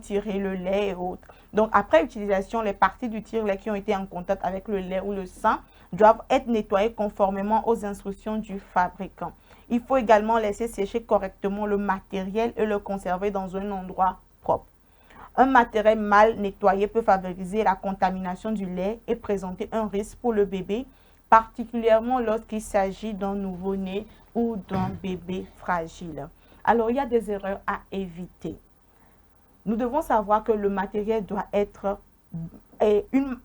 tirer le lait et autres. Donc après utilisation, les parties du tire-lait qui ont été en contact avec le lait ou le sein doivent être nettoyées conformément aux instructions du fabricant. Il faut également laisser sécher correctement le matériel et le conserver dans un endroit propre. Un matériel mal nettoyé peut favoriser la contamination du lait et présenter un risque pour le bébé, particulièrement lorsqu'il s'agit d'un nouveau-né ou d'un bébé fragile. Alors, il y a des erreurs à éviter. Nous devons savoir que le matériel doit être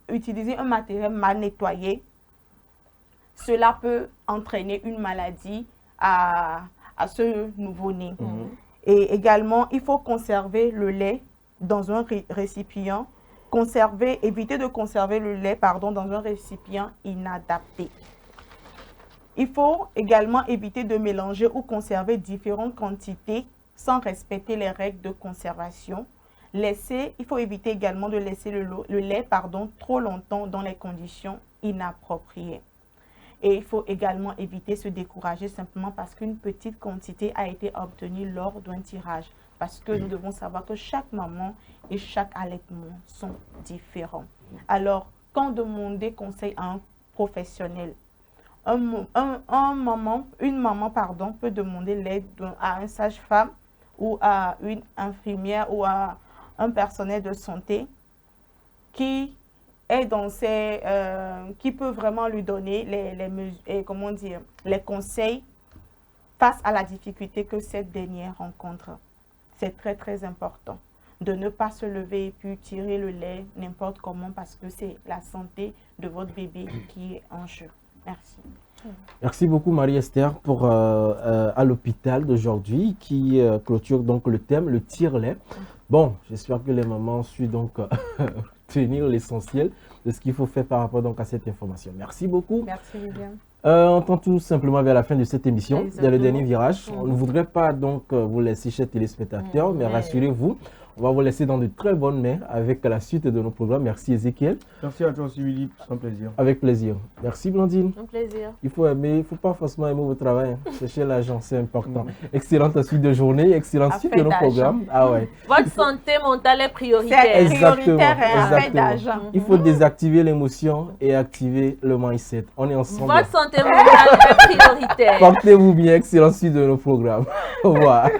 utiliser un matériel mal nettoyé. Cela peut entraîner une maladie à ce nouveau-né. Et également, il faut conserver le lait dans un récipient. Éviter de conserver le lait dans un récipient inadapté. Il faut également éviter de mélanger ou conserver différentes quantités sans respecter les règles de conservation. Il faut éviter également de laisser le lait trop longtemps dans les conditions inappropriées. Et il faut également éviter de se décourager simplement parce qu'une petite quantité a été obtenue lors d'un tirage. Parce que nous devons savoir que chaque maman et chaque allaitement sont différents. Alors, quand demander conseil à un professionnel, une maman peut demander l'aide à un sage-femme ou à une infirmière ou à un personnel de santé qui est qui peut vraiment lui donner les conseils face à la difficulté que cette dernière rencontre. C'est très très important de ne pas se lever et puis tirer le lait n'importe comment parce que c'est la santé de votre bébé qui est en jeu. Merci. Merci beaucoup Marie-Esther pour à l'hôpital d'aujourd'hui qui clôture donc le thème, le tire-lait. Bon, j'espère que les mamans suivent donc tenir l'essentiel de ce qu'il faut faire par rapport donc à cette information. Merci beaucoup. Merci William. On tend tout simplement vers la fin de cette émission. Exactement. Il y a le dernier virage. On ne voudrait pas donc vous laisser chez téléspectateurs, mais rassurez-vous, on va vous laisser dans de très bonnes mains avec la suite de nos programmes. Merci Ezekiel. Merci à toi aussi Willy, c'est un plaisir. Avec plaisir. Merci Blandine. Un plaisir. Il faut pas forcément aimer votre travail. Cherchez l'argent, c'est important. Excellente suite de journée, excellente suite de nos programmes. Ah ouais. Votre santé mentale est prioritaire. Exactement. Exactement. Il faut désactiver l'émotion et activer le mindset. On est ensemble. Votre santé mentale est prioritaire. Portez-vous bien, excellente suite de nos programmes. Au revoir.